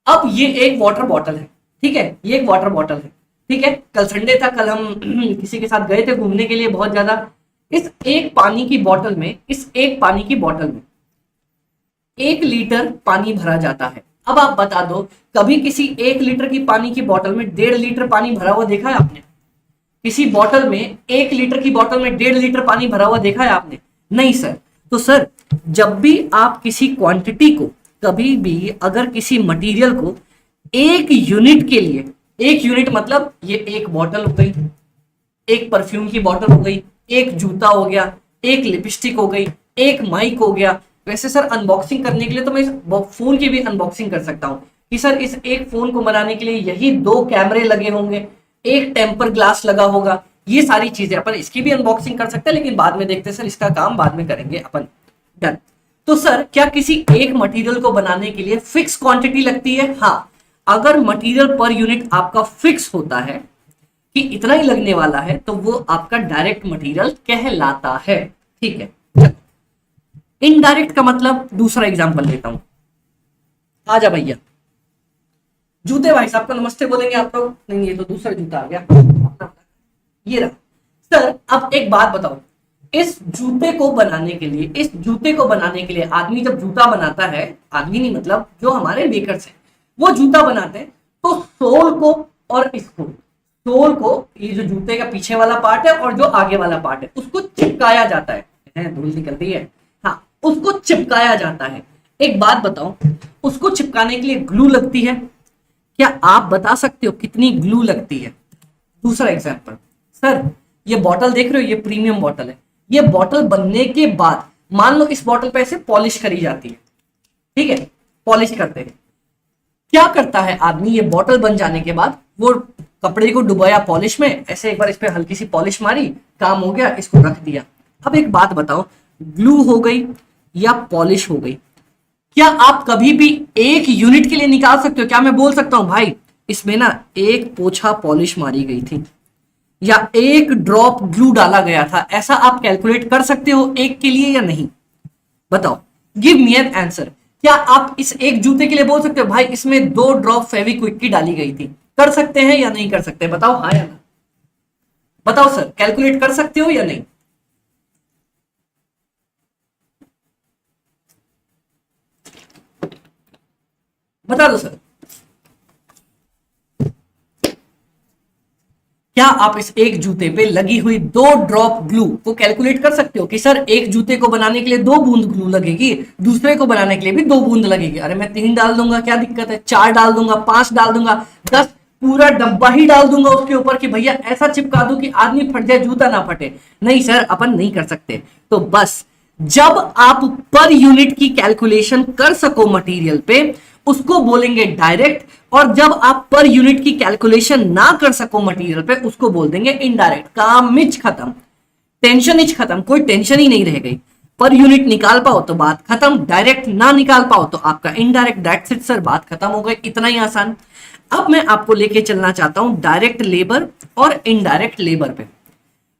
अब ये एक वाटर बॉटल है, ठीक है, ये एक वाटर बॉटल है, ठीक है। कल संडे था, कल हम किसी के साथ गए थे घूमने के लिए बहुत ज्यादा। इस एक पानी की बोतल में, इस एक पानी की बोतल में 1 लीटर पानी भरा जाता है। अब आप बता दो, कभी किसी 1 लीटर की पानी की बोतल में 1.5 लीटर पानी भरा हुआ देखा है आपने? किसी बोतल में, 1 लीटर की बोतल में 1.5 लीटर पानी भरा हुआ देखा है आपने? नहीं सर। तो सर, जब भी आप किसी क्वांटिटी को, कभी भी अगर किसी मटेरियल को 1 यूनिट के लिए, 1 यूनिट मतलब ये एक बोतल हो गई, एक परफ्यूम की बोतल हो गई, एक जूता हो गया, एक लिपस्टिक हो गई, एक माइक हो गया। वैसे सर अनबॉक्सिंग करने के लिए तो मैं इस फोन की भी अनबॉक्सिंग कर सकता हूं कि सर इस एक फोन को बनाने के लिए यही 2 कैमरे लगे होंगे, एक टेम्पर ग्लास लगा होगा, ये सारी चीजें अपन इसकी भी अनबॉक्सिंग कर सकते हैं, लेकिन बाद में देखते हैं सर, इसका काम बाद में करेंगे अपन। डन। तो सर क्या किसी एक मटेरियल को बनाने के लिए फिक्स क्वांटिटी लगती है? हाँ। अगर मटेरियल पर यूनिट आपका फिक्स होता है कि इतना ही लगने वाला है, तो वो आपका डायरेक्ट मटेरियल कहलाता है, ठीक है। इनडायरेक्ट का मतलब, दूसरा एग्जांपल लेता हूं। आजा भैया, जूते भाई साहब को नमस्ते बोलेंगे आप लोग? नहीं, ये तो दूसरा जूता आ गया, ये रहा। सर अब एक बात बताओ, इस जूते को बनाने के लिए, इस जूते को बनाने के लिए आदमी जब जूता बनाता है, आदमी नहीं मतलब जो हमारे मेकर्स हैं, वो जूता बनाते हैं, तो सोल को और इसको, सोल को, ये जो जूते का पीछे वाला पार्ट है और जो आगे वाला पार्ट है, उसको चिपकाया जाता है, धूल निकलती है, हाँ, उसको चिपकाया जाता है। एक बात बताओ, उसको चिपकाने के लिए ग्लू लगती है, क्या आप बता सकते हो कितनी ग्लू लगती है? दूसरा एग्जांपल, सर ये बॉटल देख रहे हो, ये प्रीमियम बॉटल है, ये बॉटल बनने के बाद मान लो इस बॉटल पे ऐसे पॉलिश करी जाती है, ठीक है, पॉलिश करते हैं। क्या करता है आदमी, ये बॉटल बन जाने के बाद वो कपड़े को डुबाया पॉलिश में, ऐसे एक बार इस पे हल्की सी पॉलिश मारी, काम हो गया, इसको रख दिया। अब एक बात बताओ, ग्लू हो गई या पॉलिश हो गई, क्या आप कभी भी 1 यूनिट के लिए निकाल सकते हो? क्या मैं बोल सकता हूं भाई इसमें ना एक पोछा पॉलिश मारी गई थी या 1 ड्रॉप ग्लू डाला गया था, ऐसा आप कैलकुलेट कर सकते हो एक के लिए या नहीं? बताओ, गिव मी एन आंसर। क्या आप इस एक जूते के लिए बोल सकते हो भाई इसमें 2 ड्रॉप फेविक्विक की डाली गई थी? कर सकते हैं या नहीं कर सकते? बताओ हाँ या ना, बताओ सर, कैलकुलेट कर सकते हो या नहीं? बता दो सर। क्या आप इस एक जूते पे लगी हुई 2 ड्रॉप ग्लू को कैलकुलेट कर सकते हो कि सर एक जूते को बनाने के लिए 2 बूंद ग्लू लगेगी, दूसरे को बनाने के लिए भी 2 बूंद लगेगी? अरे मैं 3 डाल दूंगा, क्या दिक्कत है? 4 डाल दूंगा, 5 डाल दूंगा, 10, पूरा डब्बा ही डाल दूंगा उसके ऊपर कि भैया ऐसा चिपका दो कि आदमी फट जाए, जूता ना फटे। नहीं सर, अपन नहीं कर सकते। तो बस जब आप पर यूनिट की कैलकुलेशन कर सको मटेरियल पे, उसको बोलेंगे डायरेक्ट, और जब आप पर यूनिट की कैलकुलेशन ना कर सको मटेरियल पे, उसको बोल देंगे इनडायरेक्ट। काम मिच खत्म, टेंशन इच खत्म, कोई टेंशन ही नहीं रह गई। पर यूनिट निकाल पाओ तो बात खत्म, डायरेक्ट ना निकाल पाओ तो आपका इनडायरेक्ट, दैट्स इट सर, बात खत्म हो गई, इतना ही आसान। अब मैं आपको लेके चलना चाहता हूं डायरेक्ट लेबर और इनडायरेक्ट लेबर पे।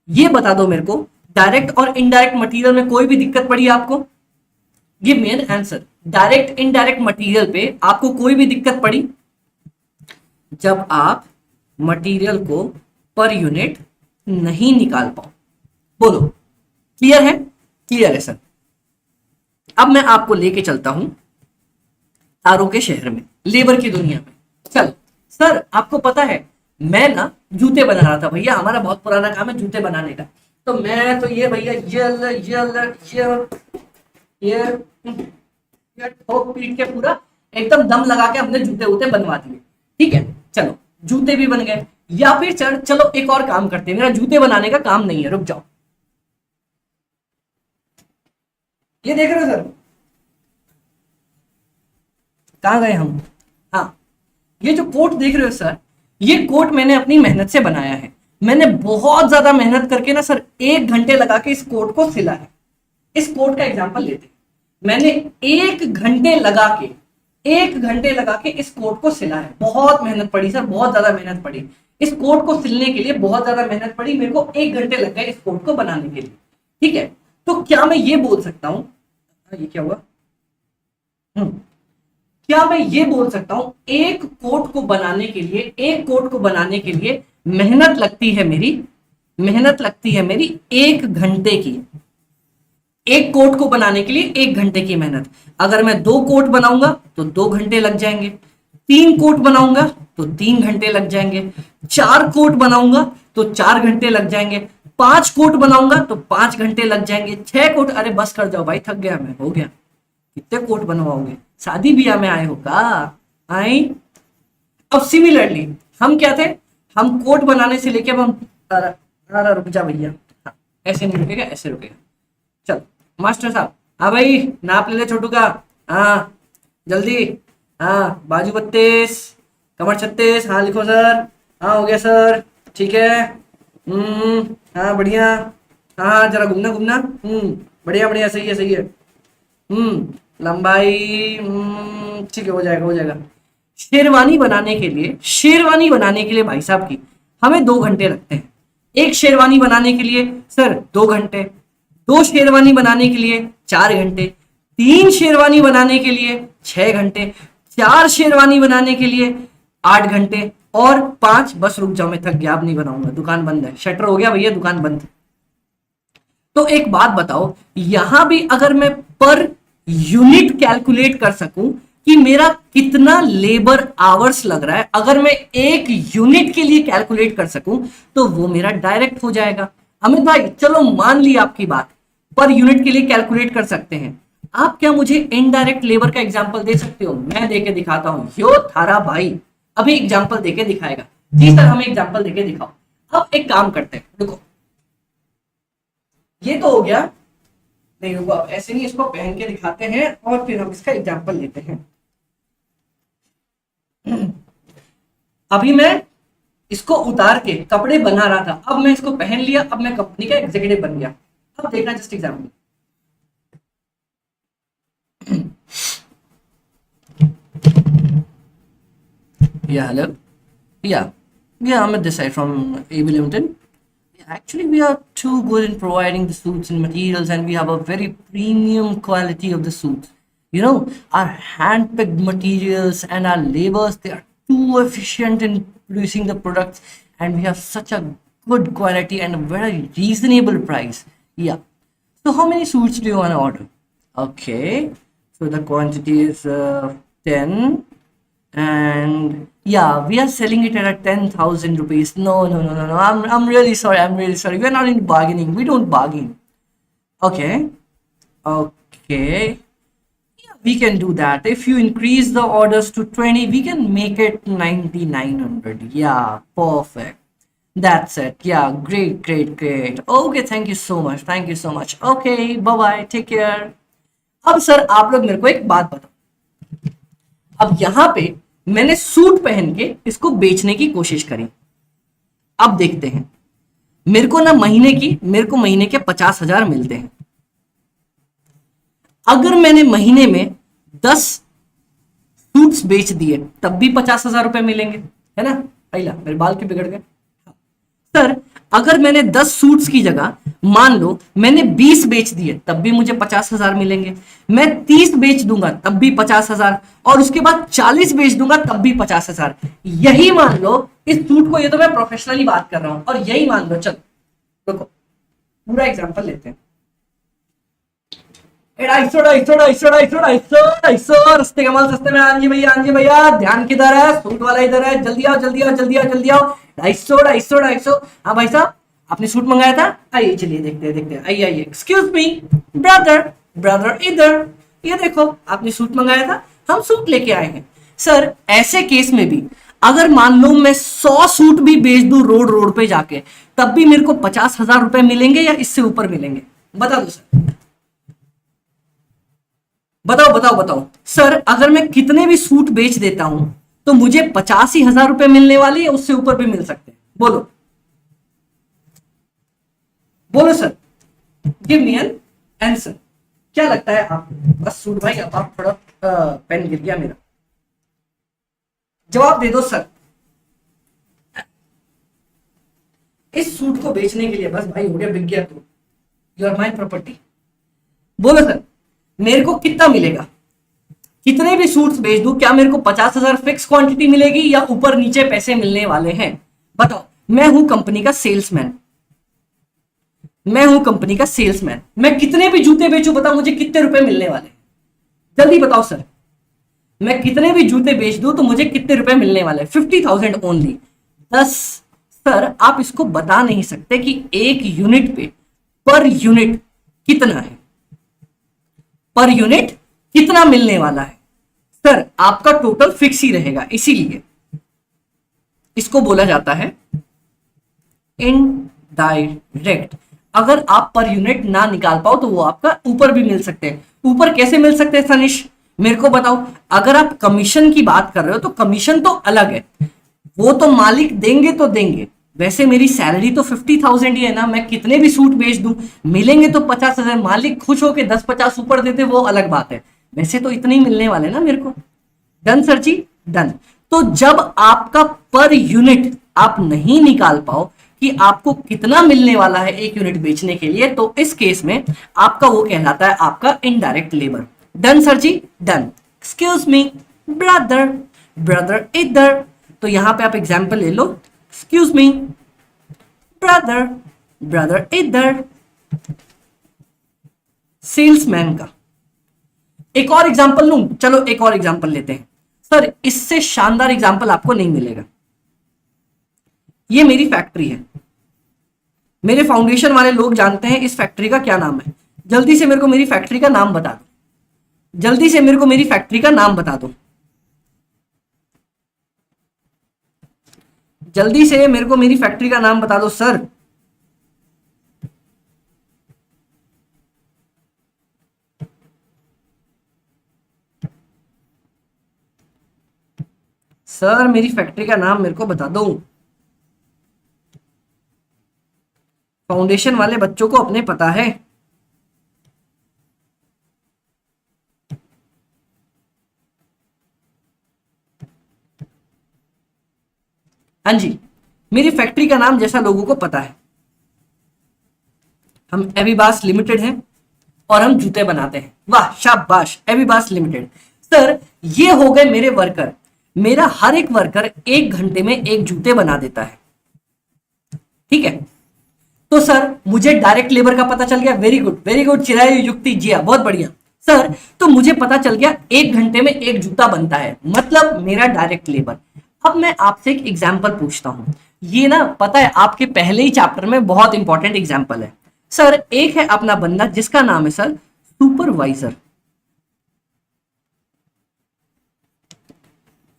ये बता दो मेरे को, डायरेक्ट और इनडायरेक्ट मटेरियल में कोई भी दिक्कत पड़ी आपको? Give me an answer. Direct indirect material पे आपको कोई भी दिक्कत पड़ी जब आप मटेरियल को पर यूनिट नहीं निकाल पाओ? बोलो, क्लियर है? क्लियर है सर। अब मैं आपको लेके चलता हूं तारों के शहर में, लेबर की दुनिया में। चलो सर, आपको पता है मैं ना जूते बना रहा था भैया, हमारा बहुत पुराना काम है जूते बनाने का। तो मैं तो ये भैया ये ठोक पीट के पूरा एकदम दम लगा के हमने जूते वूते बनवा दिए, ठीक है। चलो जूते भी बन गए, या फिर चलो एक और काम करते हैं, मेरा जूते बनाने का काम नहीं है, रुक जाओ। ये देख रहे हो सर, कहाँ गए हम? हाँ, ये जो कोट देख रहे हो सर, ये कोट मैंने अपनी मेहनत से बनाया है। मैंने बहुत ज्यादा मेहनत करके ना सर 1 घंटे लगा के इस कोट को सिला है। इस कोट का एग्जांपल लेते हैं। मैंने 1 घंटे लगा के 1 घंटे लगा के इस कोट को सिला है। बहुत मेहनत पड़ी सर, बहुत ज्यादा मेहनत पड़ी। इस कोट को सिलने के लिए बहुत ज्यादा मेहनत पड़ी, मेरे को 1 घंटे लग गए इस कोट को बनाने के लिए। ठीक है, तो क्या मैं ये बोल सकता हूं, ये क्या हुआ? क्या मैं ये बोल सकता हूं एक कोट को बनाने के लिए, एक कोट को बनाने के लिए मेहनत लगती है मेरी, मेहनत लगती है मेरी 1 घंटे की। एक कोट को बनाने के लिए 1 घंटे की मेहनत। अगर मैं 2 कोट बनाऊंगा तो 2 घंटे लग जाएंगे, 3 कोट बनाऊंगा तो 3 घंटे लग जाएंगे, 4 कोट बनाऊंगा तो 4 घंटे लग जाएंगे, 5 कोट बनाऊंगा तो 5 घंटे लग जाएंगे, 6 कोट, अरे बस कर जाओ भाई, थक गया मैं, हो गया। कितने कोट बनवाओगे? शादी ब्याह में आए हो का? आई। अब सिमिलरली हम क्या थे, हम कोट बनाने से लेके अब हम, अरे रुक जा भैया, हाँ, ऐसे नहीं रुकेगा, ऐसे रुकेगा। चल मास्टर साहब, हाँ भाई नाप ले ले छोटू का, हाँ जल्दी, हाँ बाजू 32, कमर 36, हाँ लिखो सर, हाँ हो गया सर, ठीक है, हाँ बढ़िया, हाँ जरा घूमना घूमना, बढ़िया बढ़िया, सही है सही है, लंबाई, ठीक है, हो जाएगा हो जाएगा। शेरवानी बनाने के लिए, शेरवानी बनाने के लिए भाई साहब की हमें 2 घंटे लगते हैं। एक शेरवानी बनाने के लिए सर 2 घंटे, 2 शेरवानी बनाने के लिए 4 घंटे, 3 शेरवानी बनाने के लिए 6 घंटे, 4 शेरवानी बनाने के लिए 8 घंटे, और 5, बस रुक जाओ मैं थक गया, अब नहीं बनाऊंगा, दुकान बंद है, शटर हो गया भैया, दुकान बंद। तो एक बात बताओ, यहां भी अगर मैं पर यूनिट कैलकुलेट कर सकूं कि मेरा कितना लेबर आवर्स लग रहा है, अगर मैं एक यूनिट के लिए कैलकुलेट कर सकूं तो वो मेरा डायरेक्ट हो जाएगा। अमित भाई चलो मान ली आपकी बात, पर यूनिट के लिए कैलकुलेट कर सकते हैं, आप क्या मुझे इनडायरेक्ट लेबर का एग्जांपल दे सकते हो? मैं देके दिखाता हूं, यो थारा भाई अभी एग्जांपल देके दिखाएगा। जी सर हमें एग्जांपल देके दिखाओ। अब एक काम करते हैं, देखो ये तो हो गया, नहीं होगा ऐसे नहीं, इसको पहन के दिखाते हैं और फिर हम इसका एग्जांपल लेते हैं। अभी मैं इसको उतार के कपड़े बना रहा था, अब मैं इसको पहन लिया, अब मैं कंपनी का एग्जीक्यूटिव बन गया। अब देखना just example, yeah hello, yeah I'm at this side from AB Limited. Actually, we are too good in providing the suits and materials, and we have a very premium quality of the suits. You know, our hand-picked materials and our labors, they are too efficient in producing the products, and we have such a good quality and a very reasonable price. Yeah. So, how many suits do you want to order? Okay. So, the quantity is 10. And yeah, we are selling it at 10,000 rupees. No. I'm really sorry. We are not in bargaining. We don't bargain. Okay. Yeah, we can do that. If you increase the orders to 20, we can make it 9,900. Yeah, perfect. That's it. Yeah, great. Okay, thank you so much. Okay, bye. Take care. अब sir आप लोग मेरे को एक बात बताओ, अब यहां पे मैंने सूट पहन के इसको बेचने की कोशिश करी। अब देखते हैं, मेरे को महीने के 50,000 मिलते हैं। अगर मैंने महीने में 10 सूट्स बेच दिए तब भी 50,000 रुपए मिलेंगे, है ना? पहला मेरे बाल क्यों बिगड़ गए सर? अगर मैंने 10 सूट्स की जगह मान लो मैंने 20 बेच दिए तब भी मुझे 50,000 मिलेंगे। मैं 30 बेच दूंगा तब भी 50,000, और उसके बाद 40 बेच दूंगा तब भी 50,000। यही मान लो इस सूट को, ये तो मैं प्रोफेशनली बात कर रहा हूं, और यही मान लो, चलो देखो पूरा एग्जांपल लेते हैं। 250 सस्ते कमाल सस्ते में। हाँ जी भैया ध्यान किधर है? सूट वाला इधर है, जल्दी आओ 250। हाँ भाई साहब आपने सूट मंगाया था, आइए चलिए देखते हैं। आइए एक्सक्यूज मी ब्रदर इधर, ये देखो आपने सूट मंगाया था, हम सूट लेके आए हैं। सर ऐसे केस में भी अगर मान लो मैं 100 सूट भी बेच दूं रोड पे जाके, तब भी मेरे को 50,000 रुपए मिलेंगे या इससे ऊपर मिलेंगे? बता दो सर। बताओ बताओ बताओ सर, अगर मैं कितने भी सूट बेच देता हूं तो मुझे 85,000 रुपए मिलने वाले या उससे ऊपर भी मिल सकते हैं? बोलो बोलो sir, give me an answer. क्या लगता है आप? बस सूट भाई, अब आप थोड़ा पेन गिर गया मेरा, जवाब दे दो सर। इस सूट को बेचने के लिए बस भाई हो गया, बिक गया तो यू आर माई प्रॉपर्टी। बोलो सर, मेरे को कितना मिलेगा? कितने भी सूट्स बेच दूं, क्या मेरे को 50,000 फिक्स क्वांटिटी मिलेगी या ऊपर नीचे पैसे मिलने वाले हैं? बताओ। मैं हूं कंपनी का सेल्समैन, मैं हूं कंपनी का सेल्समैन, मैं कितने भी जूते बेचूं, बताओ मुझे कितने रुपए मिलने वाले हैं? जल्दी बताओ सर, मैं कितने भी जूते बेच दूं तो मुझे कितने रुपए मिलने वाले हैं? 50,000 ओनली। दस। सर आप इसको बता नहीं सकते कि एक यूनिट पे पर यूनिट कितना है, पर यूनिट कितना मिलने वाला है? सर आपका टोटल फिक्स ही रहेगा, इसीलिए इसको बोला जाता है इनडायरेक्ट। अगर आप पर यूनिट ना निकाल पाओ तो वो आपका ऊपर भी मिल सकते हैं। ऊपर कैसे मिल सकते हैं सनिश, मेरे को बताओ। अगर आप कमीशन की बात कर रहे हो तो कमीशन तो अलग है, वो तो मालिक देंगे तो देंगे। वैसे मेरी सैलरी तो 50,000 ही है ना, मैं कितने भी सूट बेच दूं मिलेंगे तो 50,000। मालिक खुश होके 10-50 ऊपर देते वो अलग बात है, वैसे तो इतने ही मिलने वाले ना मेरे को। Done sir ji, done. तो जब आपका पर यूनिट आप नहीं निकाल पाओ कि आपको कितना मिलने वाला है एक यूनिट बेचने के लिए, तो इस केस में आपका वो कहलाता है आपका indirect labour. Done sir ji, done. Excuse me brother, brother इधर। तो यहां पे आप एग्जाम्पल ले लो, एक्सक्यूज मी ब्रदर, ब्रदर इधर, सेल्समैन का। एक और एग्जाम्पल लूं, चलो एक और एग्जाम्पल लेते हैं। सर इससे शानदार एग्जाम्पल आपको नहीं मिलेगा। ये मेरी फैक्ट्री है, मेरे फाउंडेशन वाले लोग जानते हैं इस फैक्ट्री का क्या नाम है। जल्दी से मेरे को मेरी फैक्ट्री का नाम बता दो, जल्दी से मेरे को मेरी फैक्ट्री का नाम बता दो, जल्दी से मेरे को मेरी फैक्ट्री का नाम बता दो सर। सर मेरी फैक्ट्री का नाम मेरे को बता दो। फाउंडेशन वाले बच्चों को अपने पता है। हाँ जी, मेरी फैक्ट्री का नाम जैसा लोगों को पता है, हम एविबास लिमिटेड हैं और हम जूते बनाते हैं। वाह शाबाश, एविबास लिमिटेड। सर ये हो गए मेरे वर्कर, मेरा हर एक वर्कर 1 घंटे में एक जूते बना देता है, ठीक है। तो सर मुझे डायरेक्ट लेबर का पता चल गया, very good very good, Chirayu युक्ति जिया, बहुत बढ़िया। सर तो मुझे पता चल गया 1 घंटे में एक जूता बनता है, मतलब मेरा डायरेक्ट लेबर। अब मैं आपसे एक एग्जाम्पल पूछता हूं, ये ना पता है आपके पहले ही चैप्टर में बहुत इंपॉर्टेंट एग्जाम्पल है। सर एक है अपना बंदा जिसका नाम है सर सुपरवाइजर,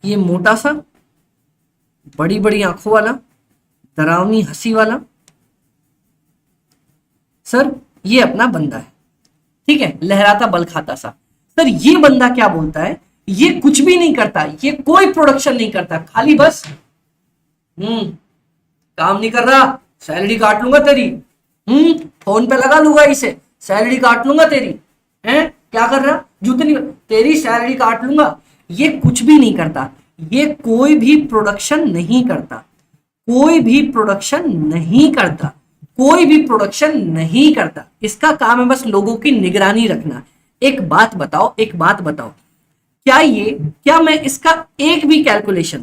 ये मोटा सा, बड़ी बड़ी आंखों वाला, डरावनी हंसी वाला, सर ये अपना बंदा है, ठीक है, लहराता बल खाता सा। सर ये बंदा क्या बोलता है, ये कुछ भी नहीं करता, ये कोई प्रोडक्शन नहीं करता, खाली बस काम नहीं कर रहा, सैलरी काट लूंगा तेरी, फोन पे लगा लूंगा इसे, सैलरी काट लूंगा तेरी, हैं क्या कर रहा, जूते नहीं, तेरी सैलरी काट लूंगा। ये कुछ भी नहीं करता, ये कोई भी प्रोडक्शन नहीं करता, कोई भी प्रोडक्शन नहीं करता, कोई भी प्रोडक्शन नहीं करता। इसका काम है बस लोगों की निगरानी रखना। एक बात बताओ, एक बात बताओ, क्या मैं इसका एक भी कैलकुलेशन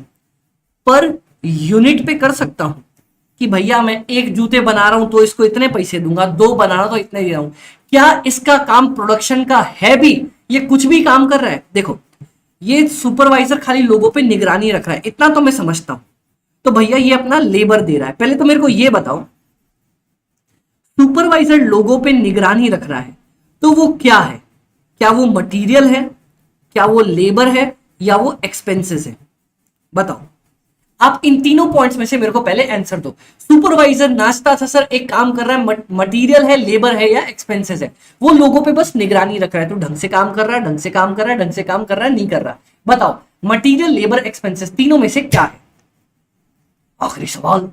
पर यूनिट पे कर सकता हूं कि भैया मैं एक जूते बना रहा हूं तो इसको इतने पैसे दूंगा, 2 बना रहा हूं तो इतने दे रहा हूं? क्या इसका काम प्रोडक्शन का है भी? ये कुछ भी काम कर रहा है? देखो ये सुपरवाइजर खाली लोगों पे निगरानी रख रहा है, इतना तो मैं समझता हूं। तो भैया ये अपना लेबर दे रहा है। पहले तो मेरे को ये बताओ, सुपरवाइजर लोगों पे निगरानी रख रहा है तो वो क्या है? क्या वो मटेरियल है, क्या वो लेबर है, या वो एक्सपेंसेस है? बताओ। आप इन तीनों पॉइंट्स में से मेरे को पहले आंसर दो। सुपरवाइजर नाचता था सर, एक काम कर रहा है, मटेरियल है, लेबर है या एक्सपेंसेस है, वो लोगों पे बस निगरानी रख रहा है, तो ढंग से काम कर रहा है, ढंग से काम कर रहा है, ढंग से काम कर रहा है, नहीं कर रहा। बताओ मटेरियल, लेबर, एक्सपेंसेस, तीनों में से क्या है? आखिरी सवाल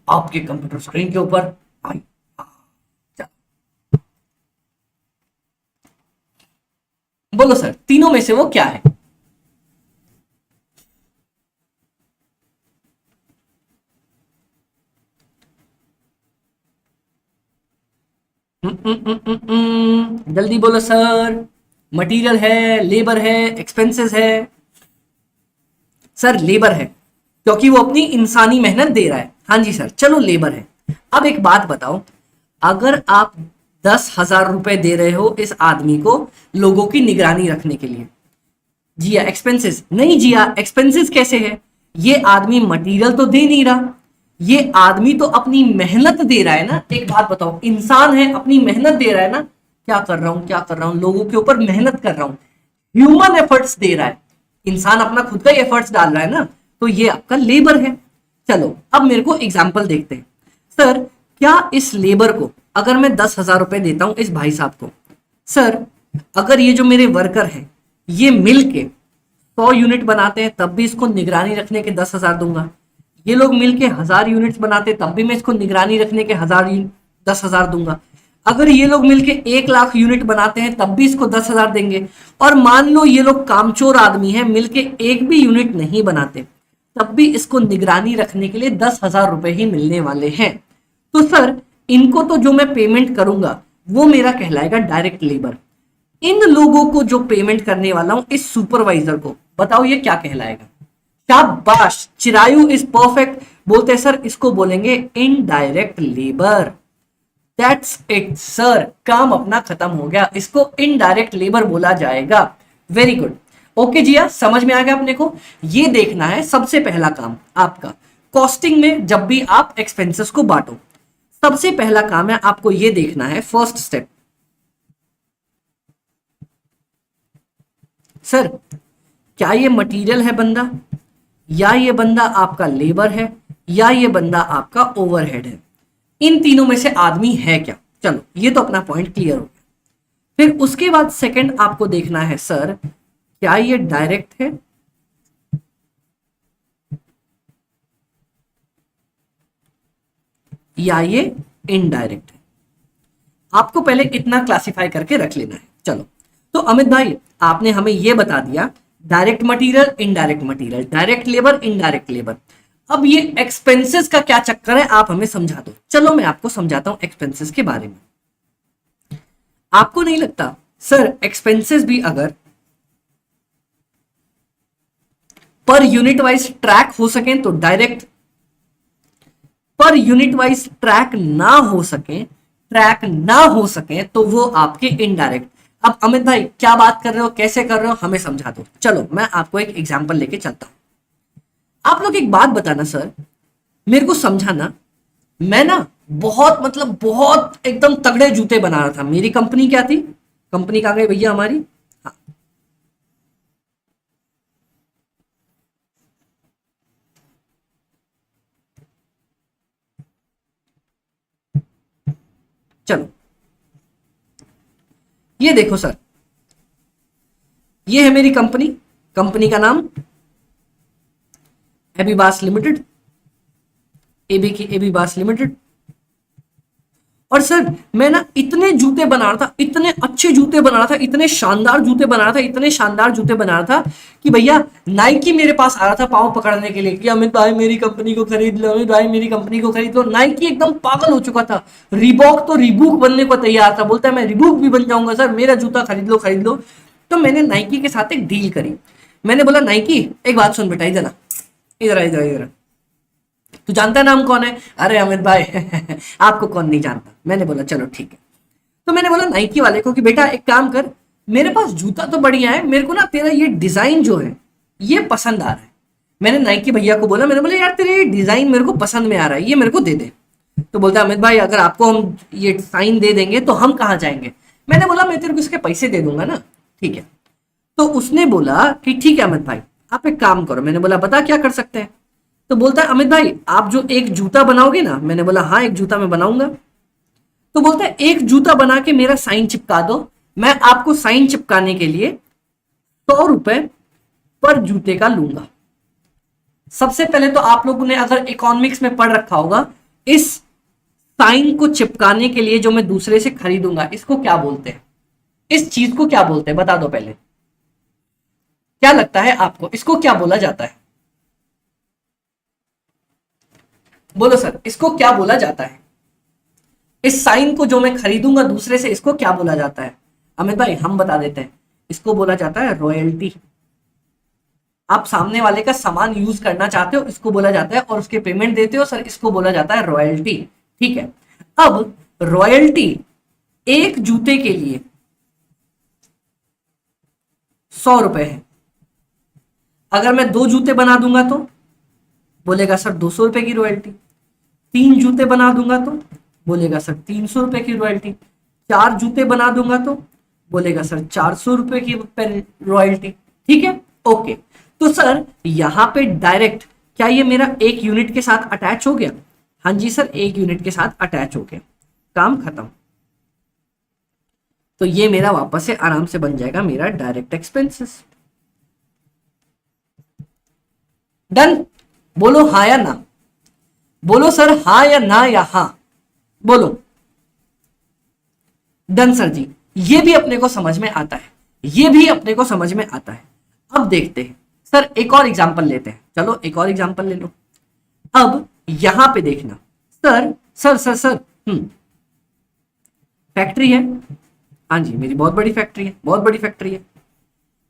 आपके कंप्यूटर स्क्रीन के ऊपर आई। बोलो सर, तीनों में से वो क्या है? जल्दी बोलो सर। मटेरियल है, लेबर है, एक्सपेंसेस है? सर लेबर है, क्योंकि वो अपनी इंसानी मेहनत दे रहा है। हाँ जी सर, चलो लेबर है। अब एक बात बताओ, अगर आप 10,000 रुपए दे रहे हो इस आदमी को लोगों की निगरानी रखने के लिए, जिया एक्सपेंसेस नहीं, जिया एक्सपेंसेस कैसे है? ये आदमी मटेरियल तो दे नहीं रहा, ये आदमी तो अपनी मेहनत दे रहा है ना। एक बात बताओ, इंसान है, अपनी मेहनत दे रहा है ना। क्या कर रहा हूं, क्या कर रहा हूं? लोगों के ऊपर मेहनत कर रहा हूं, ह्यूमन एफर्ट्स दे रहा है। इंसान अपना खुद का एफर्ट्स डाल रहा है ना, तो ये आपका लेबर है। चलो अब मेरे को एग्जाम्पल देखते हैं। सर क्या इस लेबर को अगर मैं 10,000 रुपए देता हूं इस भाई साहब को, सर अगर ये जो मेरे वर्कर हैं ये मिल के 100 यूनिट बनाते हैं तब भी इसको निगरानी रखने के 10,000 दूंगा। ये लोग मिलके 1,000 यूनिट्स बनाते तब भी मैं इसको निगरानी रखने के 10,000 दूंगा। अगर ये लोग मिलके 1,00,000 यूनिट बनाते हैं तब भी इसको 10,000 देंगे। और मान लो ये लोग कामचोर आदमी है, मिलके एक भी यूनिट नहीं बनाते तब भी इसको निगरानी रखने के लिए 10,000 रुपए ही मिलने वाले हैं। तो सर इनको तो जो मैं पेमेंट करूंगा वो मेरा कहलाएगा डायरेक्ट लेबर। इन लोगों को जो पेमेंट करने वाला हूं इस सुपरवाइजर को, बताओ ये क्या कहलाएगा? शाबाश, चिरायु इज परफेक्ट। बोलते हैं सर इसको बोलेंगे indirect labour. That's it sir, काम अपना खत्म हो गया, इसको इनडायरेक्ट लेबर बोला जाएगा। वेरी गुड, ओके जी, समझ में आ गया अपने को। ये देखना है सबसे पहला काम आपका कॉस्टिंग में, जब भी आप एक्सपेंसेस को बांटो सबसे पहला काम है आपको ये देखना है, फर्स्ट स्टेप, सर क्या ये मटेरियल है बंदा, या ये बंदा आपका लेबर है, या ये बंदा आपका ओवरहेड है? इन तीनों में से आदमी है क्या? चलो ये तो अपना पॉइंट क्लियर हो गया। फिर उसके बाद सेकंड आपको देखना है, सर क्या ये डायरेक्ट है या ये इनडायरेक्ट है? आपको पहले इतना क्लासिफाई करके रख लेना है। चलो तो अमित भाई आपने हमें यह बता दिया direct material, indirect material, direct labour, indirect labour. अब ये एक्सपेंसेस का क्या चक्कर है आप हमें समझा दो। चलो मैं आपको समझाता हूं एक्सपेंसेस के बारे में। आपको नहीं लगता सर एक्सपेंसेस भी अगर पर यूनिट वाइज ट्रैक हो सके तो direct, per unit wise track ना हो सके तो वो आपके इनडायरेक्ट। अब अमित भाई क्या बात कर रहे हो, कैसे कर रहे हो, हमें समझा दो। चलो मैं आपको एक एग्जांपल लेके चलता हूं। आप लोग एक बात बताना सर, मेरे को समझाना। मैं ना बहुत एकदम तगड़े जूते बना रहा था। मेरी कंपनी क्या थी, कंपनी कहां गई भैया हमारी, हाँ चलो ये देखो सर, ये है मेरी कंपनी, कंपनी का नाम एबीबास लिमिटेड, एबी बास लिमिटेड। और सर मैं ना इतने जूते बना रहा था, इतने अच्छे जूते बना रहा था, इतने शानदार जूते बना रहा था, इतने शानदार जूते बना रहा था कि भैया नाइकी मेरे पास आ रहा था पाँव पकड़ने के लिए कि अमित भाई मेरी कंपनी को खरीद लो, अमित भाई मेरी कंपनी को खरीद लो। नाइकी एकदम पागल हो चुका था, रिबॉक तो रिबूक बनने को तैयार था, बोलता है मैं रिबूक भी बन जाऊंगा सर, मेरा जूता खरीद लो खरीद लो। तो मैंने नाइकी के साथ एक डील करी। मैंने बोला नाइकी एक बात सुन बेटा, इधर इधर इधर इधर, तू जानता है नाम कौन है? अरे अमित भाई आपको कौन नहीं जानता। मैंने बोला चलो ठीक है। तो मैंने बोला नाइकी वाले को कि बेटा एक काम कर, मेरे पास जूता तो बढ़िया है, मेरे को ना तेरा ये डिजाइन जो है ये पसंद आ रहा है। मैंने नाइकी भैया को बोला, मैंने बोला यार तेरे ये डिजाइन मेरे को पसंद में आ रहा है, ये मेरे को दे दे। तो बोलता है अमित भाई अगर आपको हम ये साइन दे देंगे तो हम कहाँ जाएंगे? मैंने बोला मैं तेरे को इसके पैसे दे दूंगा ना, ठीक है। तो उसने बोला कि ठीक है अमित भाई आप एक काम करो। मैंने बोला बता क्या कर सकते हैं? तो बोलता है अमित भाई आप जो एक जूता बनाओगे ना, मैंने बोला हाँ एक जूता मैं बनाऊंगा। तो बोलता है एक जूता बना के मेरा साइन चिपका दो, मैं आपको साइन चिपकाने के लिए 100 रुपए पर जूते का लूंगा। सबसे पहले तो आप लोगों ने अगर इकोनॉमिक्स में पढ़ रखा होगा, इस साइन को चिपकाने के लिए जो मैं दूसरे से खरीदूंगा इसको क्या बोलते हैं, इस चीज को क्या बोलते हैं बता दो पहले, क्या लगता है आपको इसको क्या बोला जाता है? बोलो सर इसको क्या बोला जाता है? इस साइन को जो मैं खरीदूंगा दूसरे से इसको क्या बोला जाता है? अमित भाई हम बता देते हैं, इसको बोला जाता है रॉयल्टी। आप सामने वाले का सामान यूज करना चाहते हो इसको बोला जाता है, और उसके पेमेंट देते हो सर इसको बोला जाता है रॉयल्टी। ठीक है, अब रॉयल्टी एक जूते के लिए 100 रुपए है। अगर मैं 2 जूते बना दूंगा तो बोलेगा सर 200 रुपए की रॉयल्टी। 3 जूते बना दूंगा तो बोलेगा सर 300 रुपए की रॉयल्टी। 4 जूते बना दूंगा तो बोलेगा सर 400 रुपए की रॉयल्टी। ठीक है, ओके। तो सर यहां पे डायरेक्ट क्या ये मेरा एक यूनिट के साथ अटैच हो गया? हाँ जी सर एक यूनिट के साथ अटैच हो गया, काम खत्म। तो ये मेरा वापस से आराम से बन जाएगा मेरा डायरेक्ट एक्सपेंसेस। डन? बोलो हाँ या ना, बोलो सर हाँ या ना या हाँ, बोलो। डन सर जी, ये भी अपने को समझ में आता है, ये भी अपने को समझ में आता है। अब देखते हैं सर एक और एग्जांपल लेते हैं, चलो एक और एग्जांपल ले लो। अब यहां पे देखना sir sir sir sir factory है, हाँ जी मेरी बहुत बड़ी फैक्ट्री है, बहुत बड़ी फैक्ट्री है।